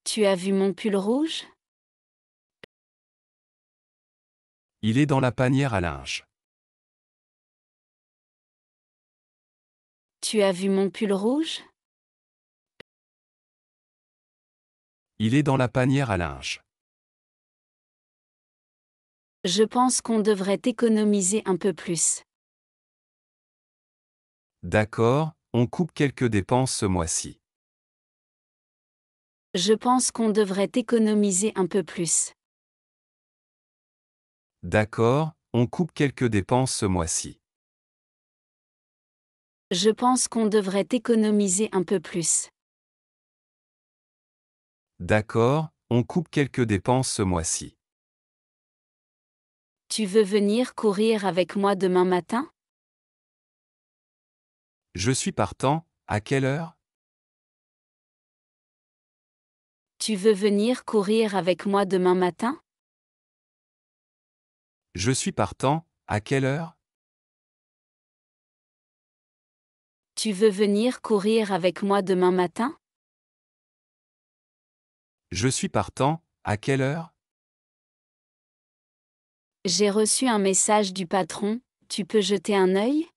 Tu as vu mon pull rouge? Il est dans la panière à linge. Tu as vu mon pull rouge? Il est dans la panière à linge. Je pense qu'on devrait économiser un peu plus. D'accord, on coupe quelques dépenses ce mois-ci. Je pense qu'on devrait économiser un peu plus. D'accord, on coupe quelques dépenses ce mois-ci. Je pense qu'on devrait économiser un peu plus. D'accord, on coupe quelques dépenses ce mois-ci. Tu veux venir courir avec moi demain matin? Je suis partant, à quelle heure? Tu veux venir courir avec moi demain matin? Je suis partant, à quelle heure? Tu veux venir courir avec moi demain matin? Je suis partant, à quelle heure? J'ai reçu un message du patron, tu peux jeter un œil?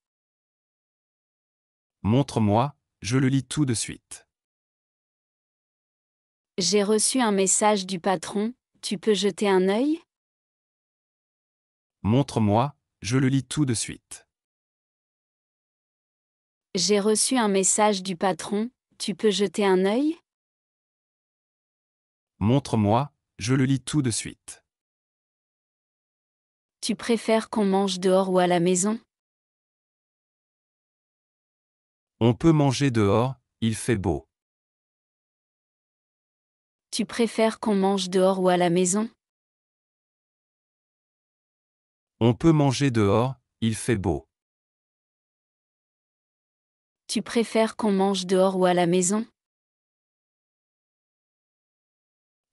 Montre-moi, je le lis tout de suite. J'ai reçu un message du patron, tu peux jeter un œil? Montre-moi, je le lis tout de suite. J'ai reçu un message du patron, tu peux jeter un œil? Montre-moi, je le lis tout de suite. Tu préfères qu'on mange dehors ou à la maison? On peut manger dehors, il fait beau. Tu préfères qu'on mange dehors ou à la maison? On peut manger dehors, il fait beau. Tu préfères qu'on mange dehors ou à la maison?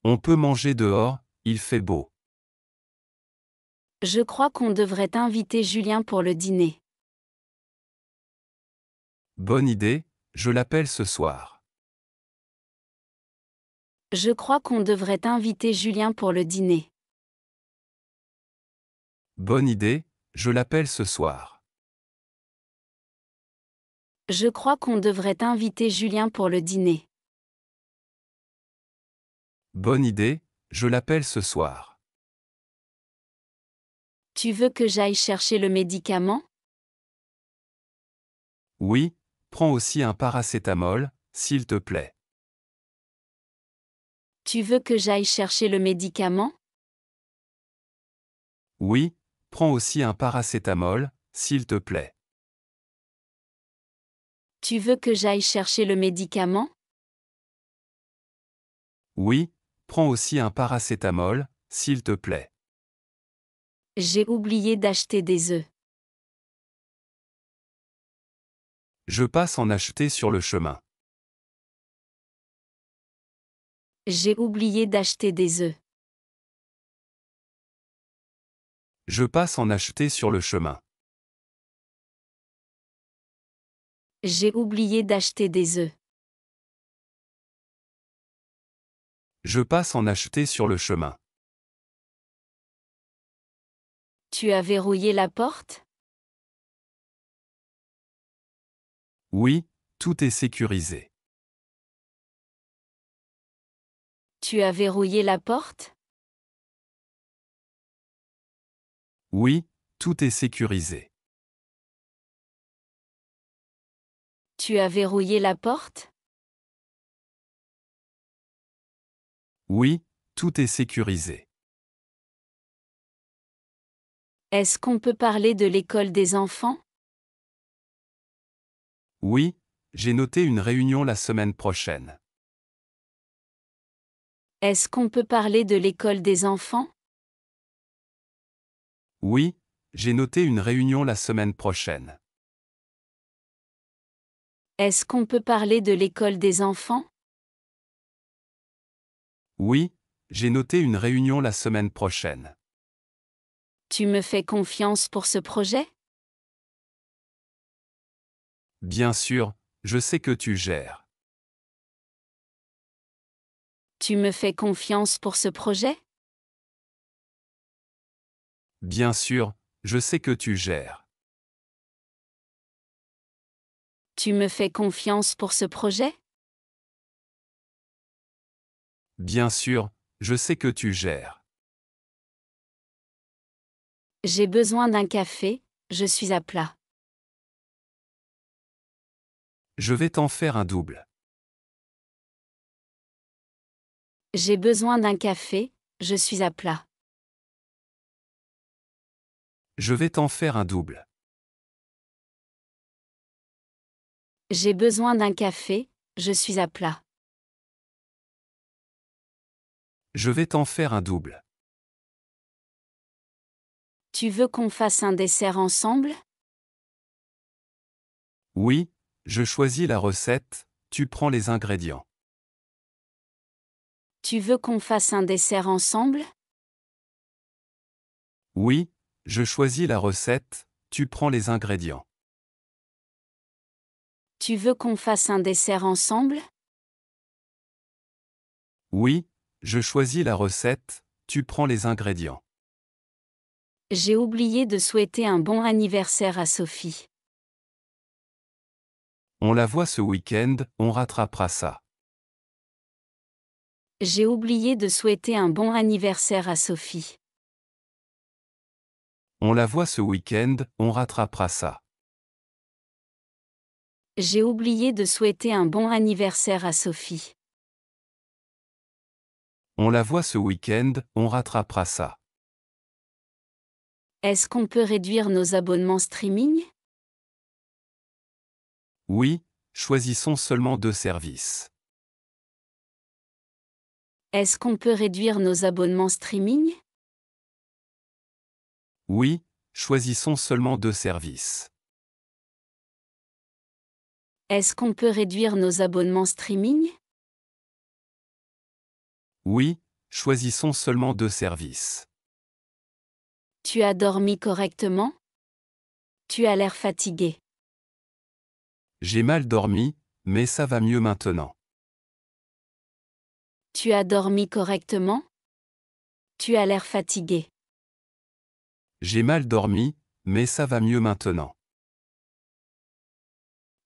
On peut manger dehors, il fait beau. Je crois qu'on devrait inviter Julien pour le dîner. Bonne idée, je l'appelle ce soir. Je crois qu'on devrait inviter Julien pour le dîner. Bonne idée, je l'appelle ce soir. Je crois qu'on devrait inviter Julien pour le dîner. Bonne idée, je l'appelle ce soir. Tu veux que j'aille chercher le médicament? Oui, prends aussi un paracétamol, s'il te plaît. Tu veux que j'aille chercher le médicament? Oui, prends aussi un paracétamol, s'il te plaît. Tu veux que j'aille chercher le médicament? Oui, prends aussi un paracétamol, s'il te plaît. J'ai oublié d'acheter des œufs. Je passe en acheter sur le chemin. J'ai oublié d'acheter des œufs. Je passe en acheter sur le chemin. J'ai oublié d'acheter des œufs. Je passe en acheter sur le chemin. Tu as verrouillé la porte? Oui, tout est sécurisé. Tu as verrouillé la porte? Oui, tout est sécurisé. Tu as verrouillé la porte? Oui, tout est sécurisé. Est-ce qu'on peut parler de l'école des enfants? Oui, j'ai noté une réunion la semaine prochaine. Est-ce qu'on peut parler de l'école des enfants? Oui, j'ai noté une réunion la semaine prochaine. Est-ce qu'on peut parler de l'école des enfants? Oui, j'ai noté une réunion la semaine prochaine. Tu me fais confiance pour ce projet? Bien sûr, je sais que tu gères. Tu me fais confiance pour ce projet? Bien sûr, je sais que tu gères. Tu me fais confiance pour ce projet? Bien sûr, je sais que tu gères. J'ai besoin d'un café, je suis à plat. Je vais t'en faire un double. J'ai besoin d'un café, je suis à plat. Je vais t'en faire un double. J'ai besoin d'un café, je suis à plat. Je vais t'en faire un double. Tu veux qu'on fasse un dessert ensemble? Oui, je choisis la recette, tu prends les ingrédients. Tu veux qu'on fasse un dessert ensemble? Oui, je choisis la recette, tu prends les ingrédients. Tu veux qu'on fasse un dessert ensemble? Oui, je choisis la recette, tu prends les ingrédients. J'ai oublié de souhaiter un bon anniversaire à Sophie. On la voit ce week-end, on rattrapera ça. J'ai oublié de souhaiter un bon anniversaire à Sophie. On la voit ce week-end, on rattrapera ça. J'ai oublié de souhaiter un bon anniversaire à Sophie. On la voit ce week-end, on rattrapera ça. Est-ce qu'on peut réduire nos abonnements streaming? Oui, choisissons seulement 2 services. Est-ce qu'on peut réduire nos abonnements streaming? Oui, choisissons seulement 2 services. Est-ce qu'on peut réduire nos abonnements streaming? Oui, choisissons seulement 2 services. Tu as dormi correctement? Tu as l'air fatigué. J'ai mal dormi, mais ça va mieux maintenant. Tu as dormi correctement? Tu as l'air fatigué. J'ai mal dormi, mais ça va mieux maintenant.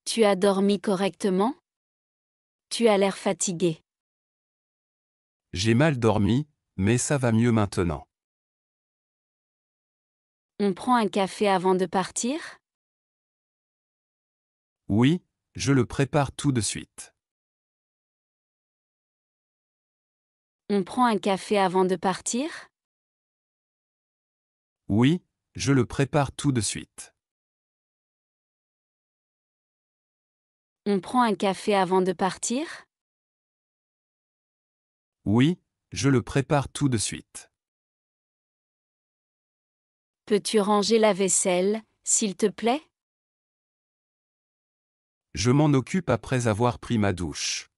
Tu as dormi correctement? Tu as l'air fatigué. J'ai mal dormi, mais ça va mieux maintenant. On prend un café avant de partir? Oui, je le prépare tout de suite. On prend un café avant de partir? Oui, je le prépare tout de suite. On prend un café avant de partir? Oui, je le prépare tout de suite. Peux-tu ranger la vaisselle, s'il te plaît? Je m'en occupe après avoir pris ma douche.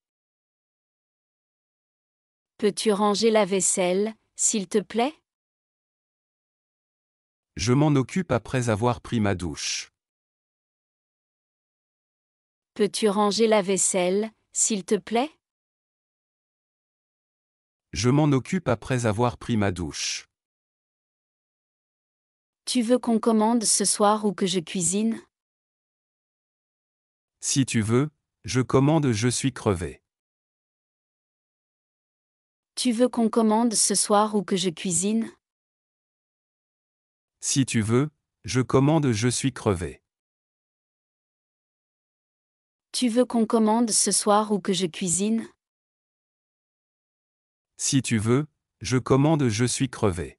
Peux-tu ranger la vaisselle, s'il te plaît? Je m'en occupe après avoir pris ma douche. Peux-tu ranger la vaisselle, s'il te plaît? Je m'en occupe après avoir pris ma douche. Tu veux qu'on commande ce soir ou que je cuisine? Si tu veux, je commande, je suis crevé. Tu veux qu'on commande ce soir ou que je cuisine? Si tu veux, je commande, je suis crevé. Tu veux qu'on commande ce soir ou que je cuisine? Si tu veux, je commande, je suis crevé.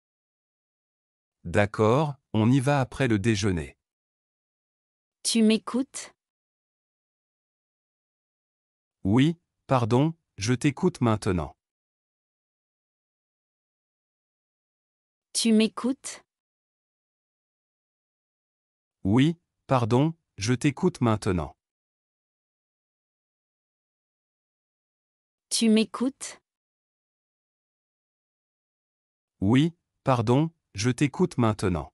D'accord, on y va après le déjeuner. Tu m'écoutes? Oui, pardon, je t'écoute maintenant. Tu m'écoutes? Oui, pardon, je t'écoute maintenant. Tu m'écoutes? Oui, pardon, je t'écoute maintenant.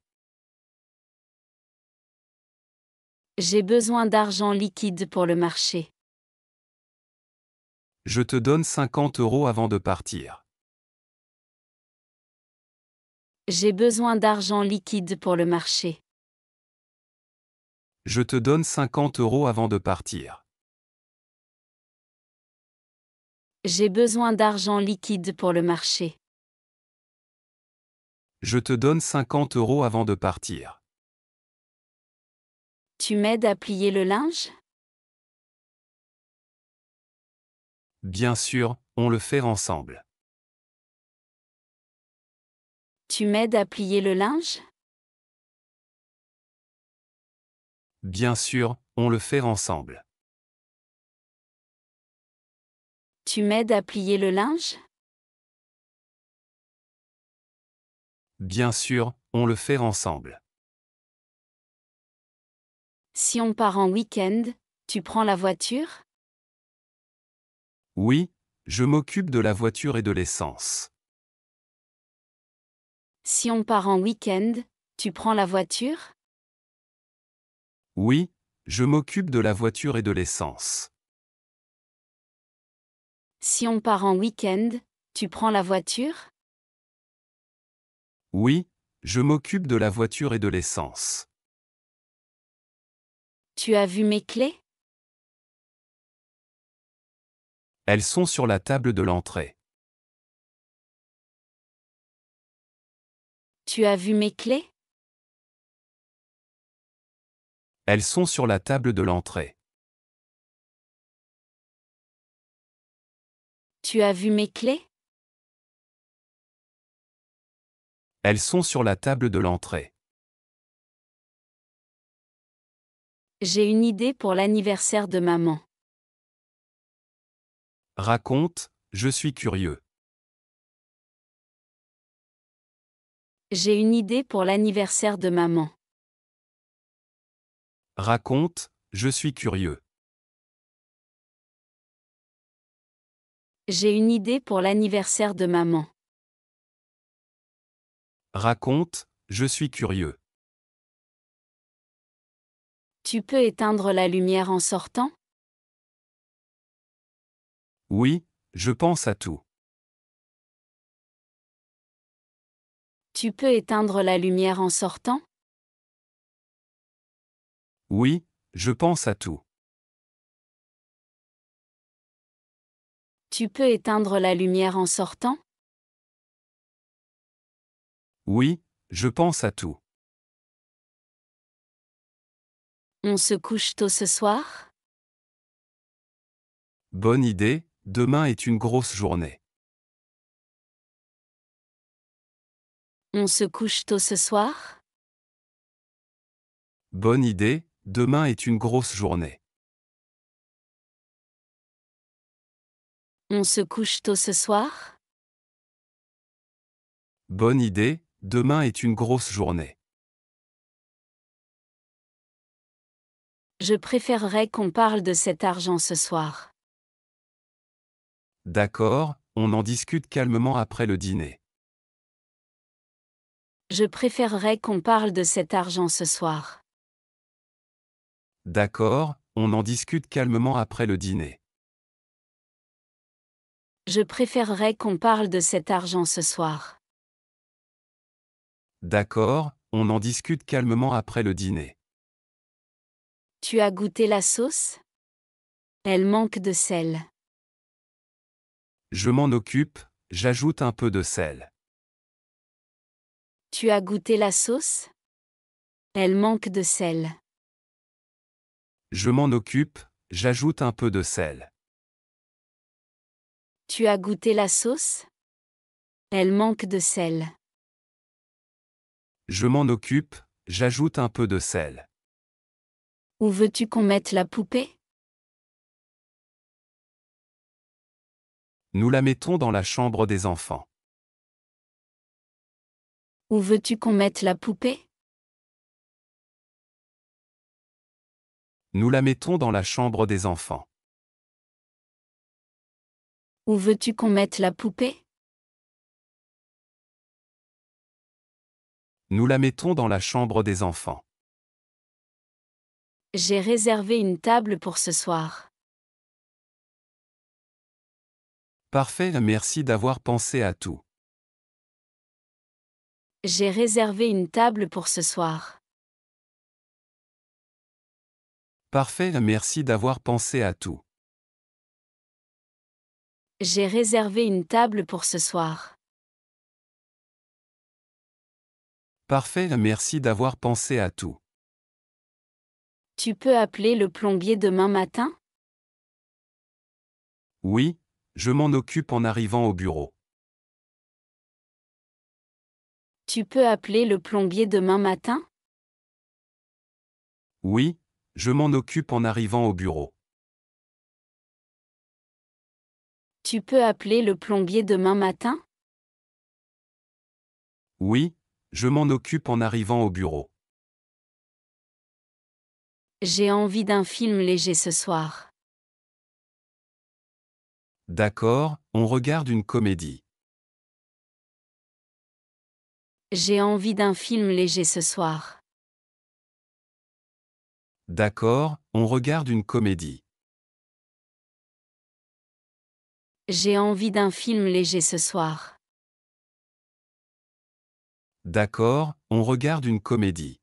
J'ai besoin d'argent liquide pour le marché. Je te donne 50 € avant de partir. J'ai besoin d'argent liquide pour le marché. Je te donne 50 € avant de partir. J'ai besoin d'argent liquide pour le marché. Je te donne 50 € avant de partir. Tu m'aides à plier le linge? Bien sûr, on le fait ensemble. Tu m'aides à plier le linge? Bien sûr, on le fait ensemble. Tu m'aides à plier le linge? Bien sûr, on le fait ensemble. Si on part en week-end, tu prends la voiture? Oui, je m'occupe de la voiture et de l'essence. Si on part en week-end, tu prends la voiture? Oui, je m'occupe de la voiture et de l'essence. Si on part en week-end, tu prends la voiture? Oui, je m'occupe de la voiture et de l'essence. Tu as vu mes clés? Elles sont sur la table de l'entrée. Tu as vu mes clés? Elles sont sur la table de l'entrée. Tu as vu mes clés? Elles sont sur la table de l'entrée. J'ai une idée pour l'anniversaire de maman. Raconte, je suis curieux. J'ai une idée pour l'anniversaire de maman. Raconte, je suis curieux. J'ai une idée pour l'anniversaire de maman. Raconte, je suis curieux. Tu peux éteindre la lumière en sortant? Oui, je pense à tout. Tu peux éteindre la lumière en sortant? Oui, je pense à tout. Tu peux éteindre la lumière en sortant? Oui, je pense à tout. On se couche tôt ce soir? Bonne idée, demain est une grosse journée. On se couche tôt ce soir? Bonne idée, demain est une grosse journée. On se couche tôt ce soir? Bonne idée, demain est une grosse journée. Je préférerais qu'on parle de cet argent ce soir. D'accord, on en discute calmement après le dîner. Je préférerais qu'on parle de cet argent ce soir. D'accord, on en discute calmement après le dîner. Je préférerais qu'on parle de cet argent ce soir. D'accord, on en discute calmement après le dîner. Tu as goûté la sauce? Elle manque de sel. Je m'en occupe, j'ajoute un peu de sel. Tu as goûté la sauce? Elle manque de sel. Je m'en occupe, j'ajoute un peu de sel. Tu as goûté la sauce? Elle manque de sel. Je m'en occupe, j'ajoute un peu de sel. Où veux-tu qu'on mette la poupée? Nous la mettons dans la chambre des enfants. Où veux-tu qu'on mette la poupée? Nous la mettons dans la chambre des enfants. Où veux-tu qu'on mette la poupée? Nous la mettons dans la chambre des enfants. J'ai réservé une table pour ce soir. Parfait, merci d'avoir pensé à tout. J'ai réservé une table pour ce soir. Parfait, merci d'avoir pensé à tout. J'ai réservé une table pour ce soir. Parfait, merci d'avoir pensé à tout. Tu peux appeler le plombier demain matin? Oui, je m'en occupe en arrivant au bureau. Tu peux appeler le plombier demain matin? Oui, je m'en occupe en arrivant au bureau. Tu peux appeler le plombier demain matin? Oui, je m'en occupe en arrivant au bureau. J'ai envie d'un film léger ce soir. D'accord, on regarde une comédie. J'ai envie d'un film léger ce soir. D'accord, on regarde une comédie. J'ai envie d'un film léger ce soir. D'accord, on regarde une comédie.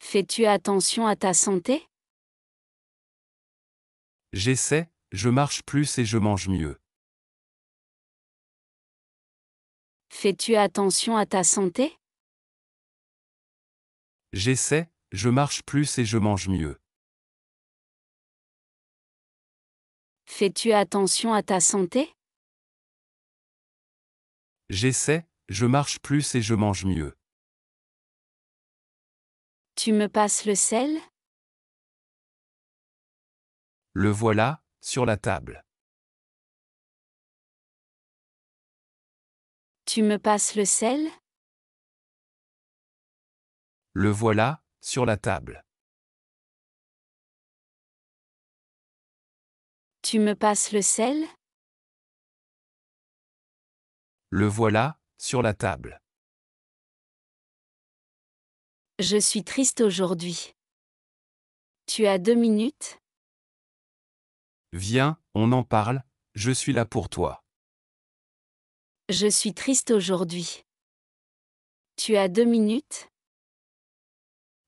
Fais-tu attention à ta santé? J'essaie, je marche plus et je mange mieux. Fais-tu attention à ta santé? J'essaie, je marche plus et je mange mieux. Fais-tu attention à ta santé? J'essaie, je marche plus et je mange mieux. Tu me passes le sel? Le voilà, sur la table. Tu me passes le sel? Le voilà, sur la table. Tu me passes le sel? Le voilà, sur la table. Je suis triste aujourd'hui. Tu as 2 minutes? Viens, on en parle, je suis là pour toi. Je suis triste aujourd'hui. Tu as 2 minutes?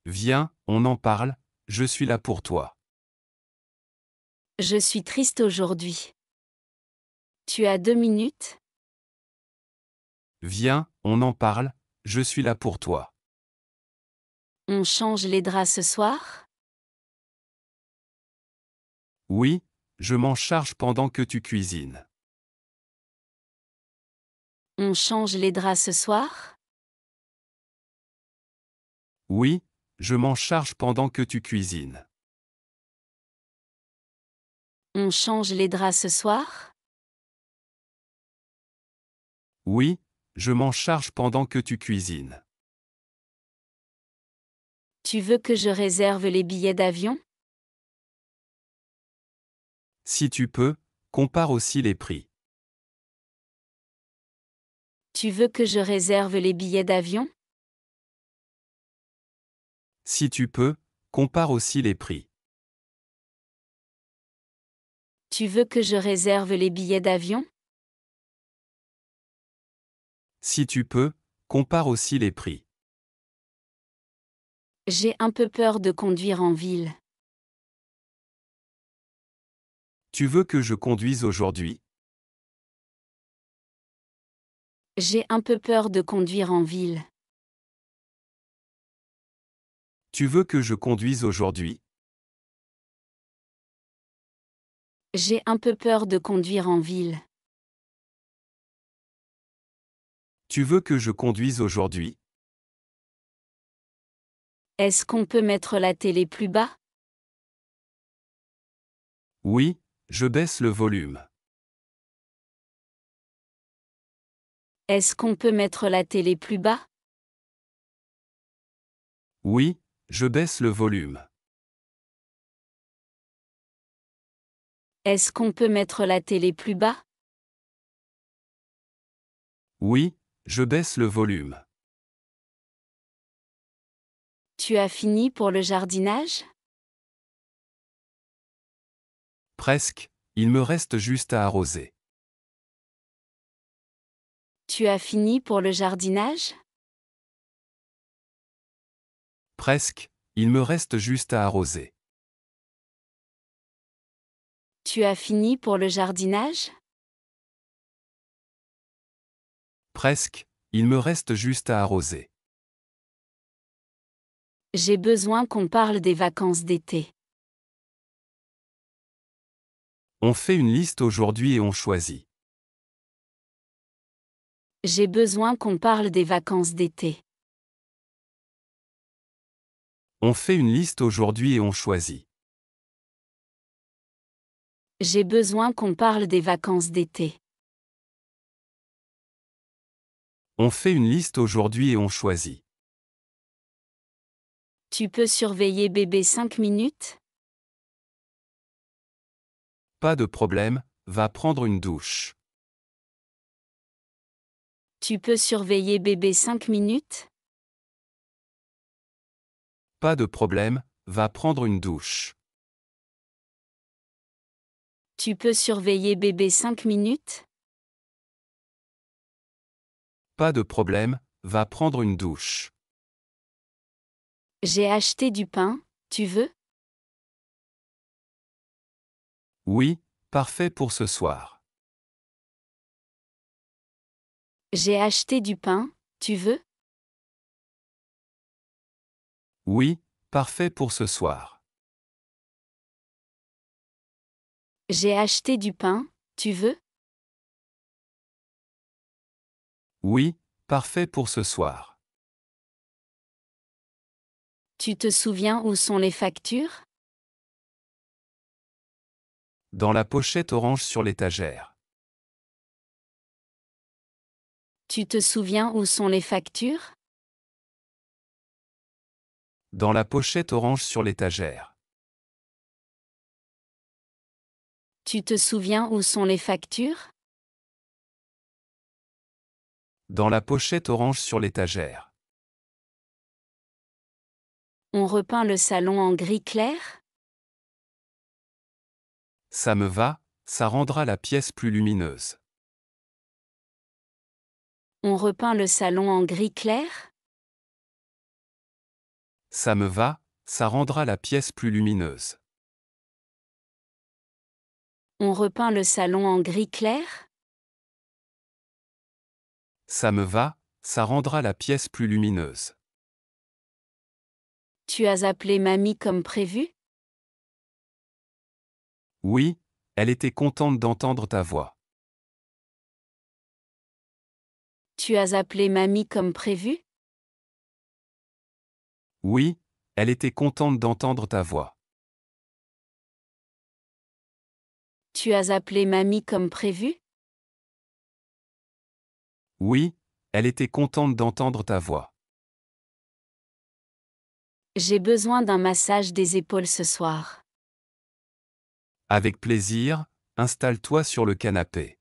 Viens, on en parle, je suis là pour toi. Je suis triste aujourd'hui. Tu as 2 minutes? Viens, on en parle, je suis là pour toi. On change les draps ce soir? Oui, je m'en charge pendant que tu cuisines. On change les draps ce soir? Oui, je m'en charge pendant que tu cuisines. On change les draps ce soir? Oui, je m'en charge pendant que tu cuisines. Tu veux que je réserve les billets d'avion? Si tu peux, compare aussi les prix. Tu veux que je réserve les billets d'avion? Si tu peux, compare aussi les prix. Tu veux que je réserve les billets d'avion? Si tu peux, compare aussi les prix. J'ai un peu peur de conduire en ville. Tu veux que je conduise aujourd'hui? J'ai un peu peur de conduire en ville. Tu veux que je conduise aujourd'hui? J'ai un peu peur de conduire en ville. Tu veux que je conduise aujourd'hui? Est-ce qu'on peut mettre la télé plus bas? Oui, je baisse le volume. Est-ce qu'on peut mettre la télé plus bas? Oui, je baisse le volume. Est-ce qu'on peut mettre la télé plus bas? Oui, je baisse le volume. Tu as fini pour le jardinage? Presque, il me reste juste à arroser. Tu as fini pour le jardinage? Presque, il me reste juste à arroser. Tu as fini pour le jardinage? Presque, il me reste juste à arroser. J'ai besoin qu'on parle des vacances d'été. On fait une liste aujourd'hui et on choisit. J'ai besoin qu'on parle des vacances d'été. On fait une liste aujourd'hui et on choisit. J'ai besoin qu'on parle des vacances d'été. On fait une liste aujourd'hui et on choisit. Tu peux surveiller bébé 5 minutes? Pas de problème, va prendre une douche. Tu peux surveiller bébé 5 minutes? Pas de problème, va prendre une douche. Tu peux surveiller bébé 5 minutes? Pas de problème, va prendre une douche. J'ai acheté du pain, tu veux? Oui, parfait pour ce soir. J'ai acheté du pain, tu veux? Oui, parfait pour ce soir. J'ai acheté du pain, tu veux? Oui, parfait pour ce soir. Tu te souviens où sont les factures? Dans la pochette orange sur l'étagère. Tu te souviens où sont les factures? Dans la pochette orange sur l'étagère. Tu te souviens où sont les factures? Dans la pochette orange sur l'étagère. On repeint le salon en gris clair? Ça me va, ça rendra la pièce plus lumineuse. On repeint le salon en gris clair? Ça me va, ça rendra la pièce plus lumineuse. On repeint le salon en gris clair? Ça me va, ça rendra la pièce plus lumineuse. Tu as appelé mamie comme prévu? Oui, elle était contente d'entendre ta voix. Tu as appelé mamie comme prévu? Oui, elle était contente d'entendre ta voix. Tu as appelé mamie comme prévu? Oui, elle était contente d'entendre ta voix. J'ai besoin d'un massage des épaules ce soir. Avec plaisir, installe-toi sur le canapé.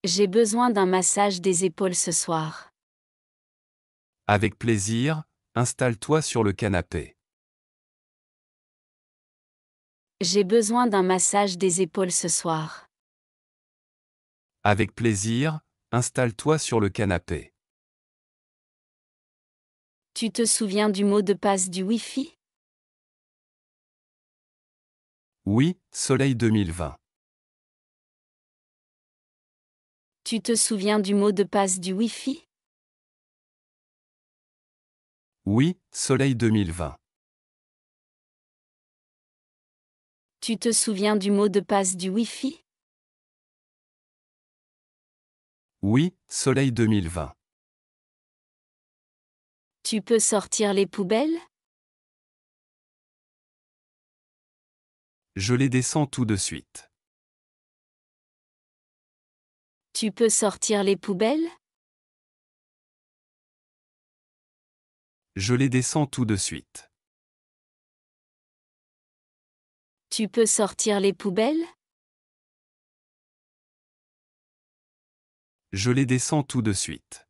J'ai besoin d'un massage des épaules ce soir. Avec plaisir, installe-toi sur le canapé. J'ai besoin d'un massage des épaules ce soir. Avec plaisir, installe-toi sur le canapé. Tu te souviens du mot de passe du Wi-Fi? Oui, Soleil 2020. Tu te souviens du mot de passe du Wi-Fi? Oui, Soleil 2020. Tu te souviens du mot de passe du Wi-Fi? Oui, Soleil 2020. Tu peux sortir les poubelles? Je les descends tout de suite. Tu peux sortir les poubelles? Je les descends tout de suite. Tu peux sortir les poubelles? Je les descends tout de suite.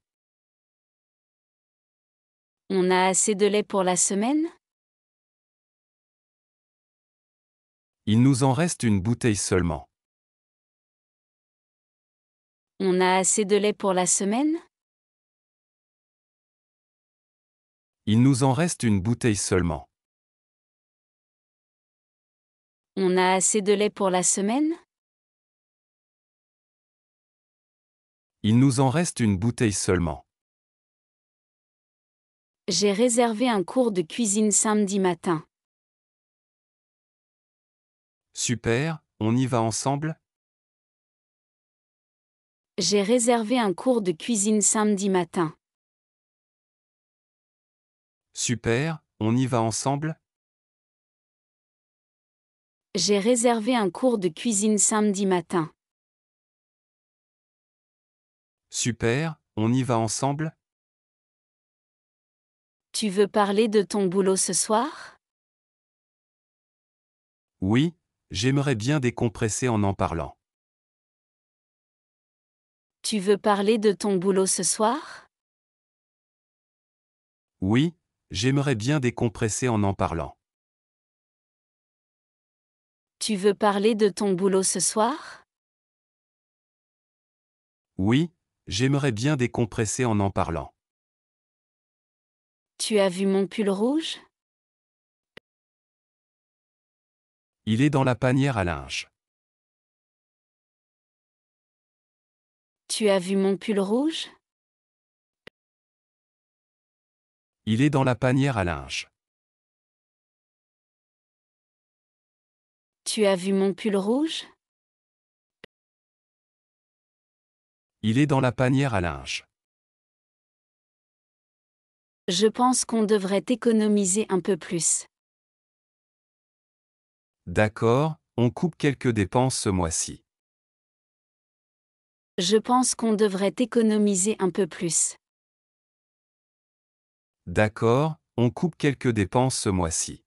On a assez de lait pour la semaine? Il nous en reste une bouteille seulement. On a assez de lait pour la semaine? Il nous en reste une bouteille seulement. On a assez de lait pour la semaine? Il nous en reste une bouteille seulement. J'ai réservé un cours de cuisine samedi matin. Super, on y va ensemble? J'ai réservé un cours de cuisine samedi matin. Super, on y va ensemble? J'ai réservé un cours de cuisine samedi matin. Super, on y va ensemble? Tu veux parler de ton boulot ce soir? Oui, j'aimerais bien décompresser en parlant. Tu veux parler de ton boulot ce soir? Oui, j'aimerais bien décompresser en parlant. Tu veux parler de ton boulot ce soir? Oui, j'aimerais bien décompresser en parlant. Tu as vu mon pull rouge? Il est dans la panière à linge. Tu as vu mon pull rouge? Il est dans la panière à linge. Tu as vu mon pull rouge? Il est dans la panière à linge. Je pense qu'on devrait économiser un peu plus. D'accord, on coupe quelques dépenses ce mois-ci. Je pense qu'on devrait économiser un peu plus. D'accord, on coupe quelques dépenses ce mois-ci.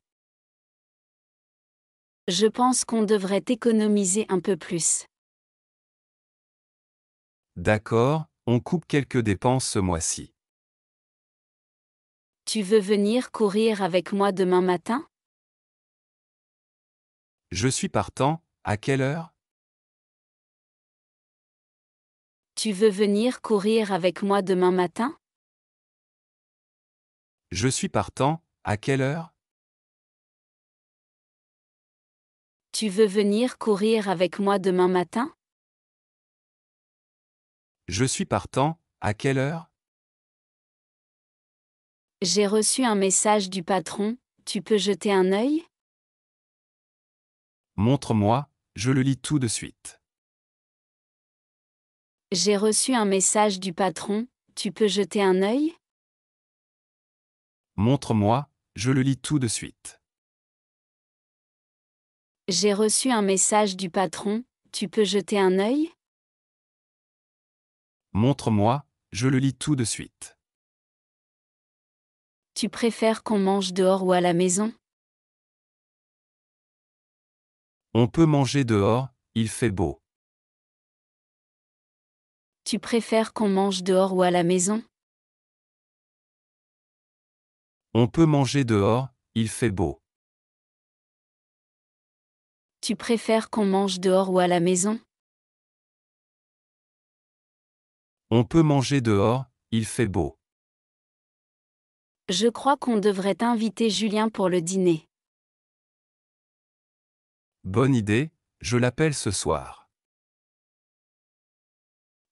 Je pense qu'on devrait économiser un peu plus. D'accord, on coupe quelques dépenses ce mois-ci. Tu veux venir courir avec moi demain matin? Je suis partant, à quelle heure? Tu veux venir courir avec moi demain matin? Je suis partant, à quelle heure? Tu veux venir courir avec moi demain matin? Je suis partant, à quelle heure? J'ai reçu un message du patron, tu peux jeter un œil? Montre-moi, je le lis tout de suite. J'ai reçu un message du patron, tu peux jeter un œil? Montre-moi, je le lis tout de suite. J'ai reçu un message du patron, tu peux jeter un œil? Montre-moi, je le lis tout de suite. Tu préfères qu'on mange dehors ou à la maison? On peut manger dehors, il fait beau. Tu préfères qu'on mange dehors ou à la maison? On peut manger dehors, il fait beau. Tu préfères qu'on mange dehors ou à la maison? On peut manger dehors, il fait beau. Je crois qu'on devrait inviter Julien pour le dîner. Bonne idée, je l'appelle ce soir.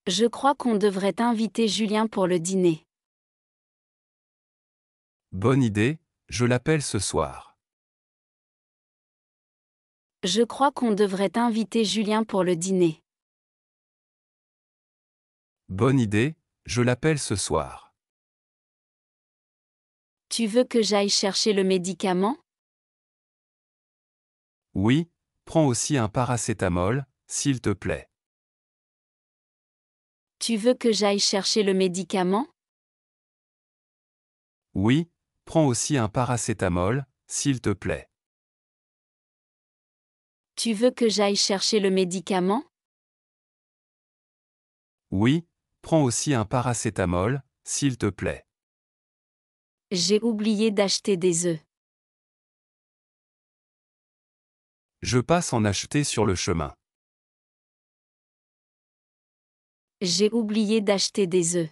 Je crois qu'on devrait inviter Julien pour le dîner. Bonne idée, je l'appelle ce soir. Je crois qu'on devrait inviter Julien pour le dîner. Bonne idée, je l'appelle ce soir. Tu veux que j'aille chercher le médicament? Oui, prends aussi un paracétamol, s'il te plaît. Tu veux que j'aille chercher le médicament? Oui, prends aussi un paracétamol, s'il te plaît. Tu veux que j'aille chercher le médicament? Oui, prends aussi un paracétamol, s'il te plaît. J'ai oublié d'acheter des œufs. Je passe en acheter sur le chemin. J'ai oublié d'acheter des œufs.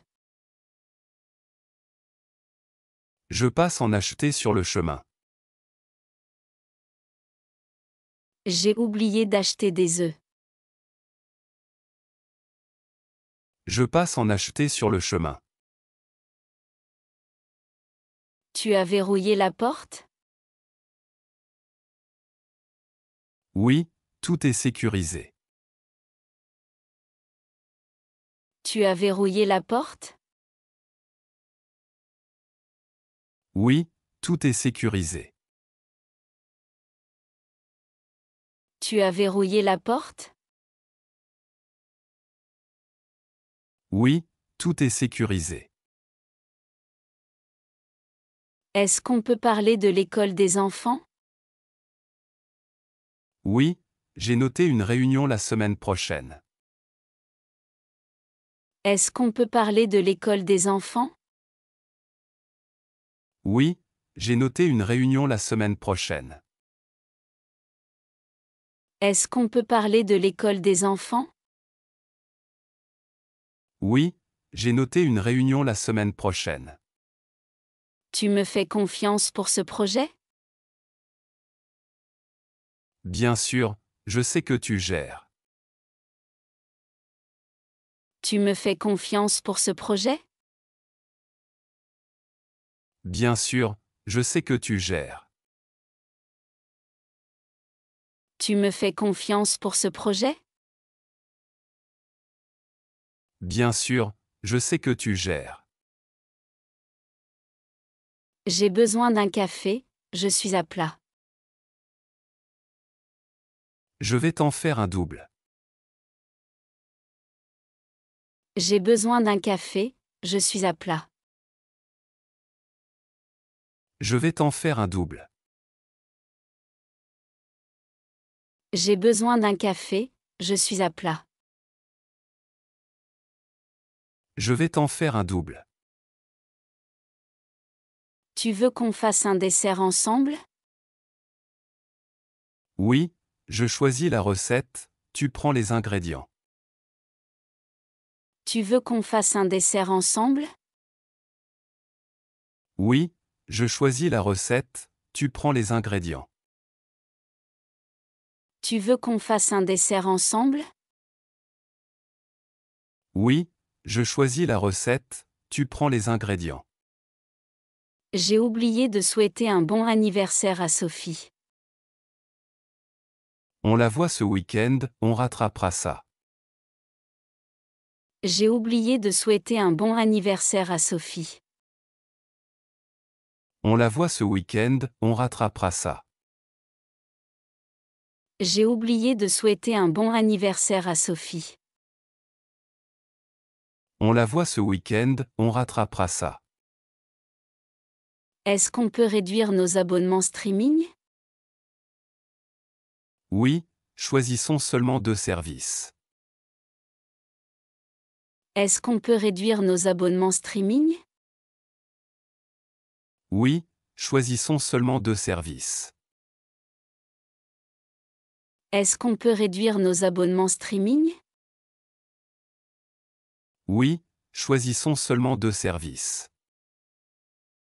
Je passe en acheter sur le chemin. J'ai oublié d'acheter des œufs. Je passe en acheter sur le chemin. Tu as verrouillé la porte? Oui, tout est sécurisé. Tu as verrouillé la porte? Oui, tout est sécurisé. Tu as verrouillé la porte? Oui, tout est sécurisé. Est-ce qu'on peut parler de l'école des enfants? Oui, j'ai noté une réunion la semaine prochaine. Est-ce qu'on peut parler de l'école des enfants? Oui, j'ai noté une réunion la semaine prochaine. Est-ce qu'on peut parler de l'école des enfants? Oui, j'ai noté une réunion la semaine prochaine. Tu me fais confiance pour ce projet? Bien sûr, je sais que tu gères. Tu me fais confiance pour ce projet? Bien sûr, je sais que tu gères. Tu me fais confiance pour ce projet? Bien sûr, je sais que tu gères. J'ai besoin d'un café, je suis à plat. Je vais t'en faire un double. J'ai besoin d'un café, je suis à plat. Je vais t'en faire un double. J'ai besoin d'un café, je suis à plat. Je vais t'en faire un double. Tu veux qu'on fasse un dessert ensemble? Oui, je choisis la recette, tu prends les ingrédients. Tu veux qu'on fasse un dessert ensemble? Oui, je choisis la recette, tu prends les ingrédients. Tu veux qu'on fasse un dessert ensemble? Oui, je choisis la recette, tu prends les ingrédients. J'ai oublié de souhaiter un bon anniversaire à Sophie. On la voit ce week-end, on rattrapera ça. J'ai oublié de souhaiter un bon anniversaire à Sophie. On la voit ce week-end, on rattrapera ça. J'ai oublié de souhaiter un bon anniversaire à Sophie. On la voit ce week-end, on rattrapera ça. Est-ce qu'on peut réduire nos abonnements streaming? Oui, choisissons seulement 2 services. Est-ce qu'on peut réduire nos abonnements streaming? Oui, choisissons seulement 2 services. Est-ce qu'on peut réduire nos abonnements streaming? Oui, choisissons seulement 2 services.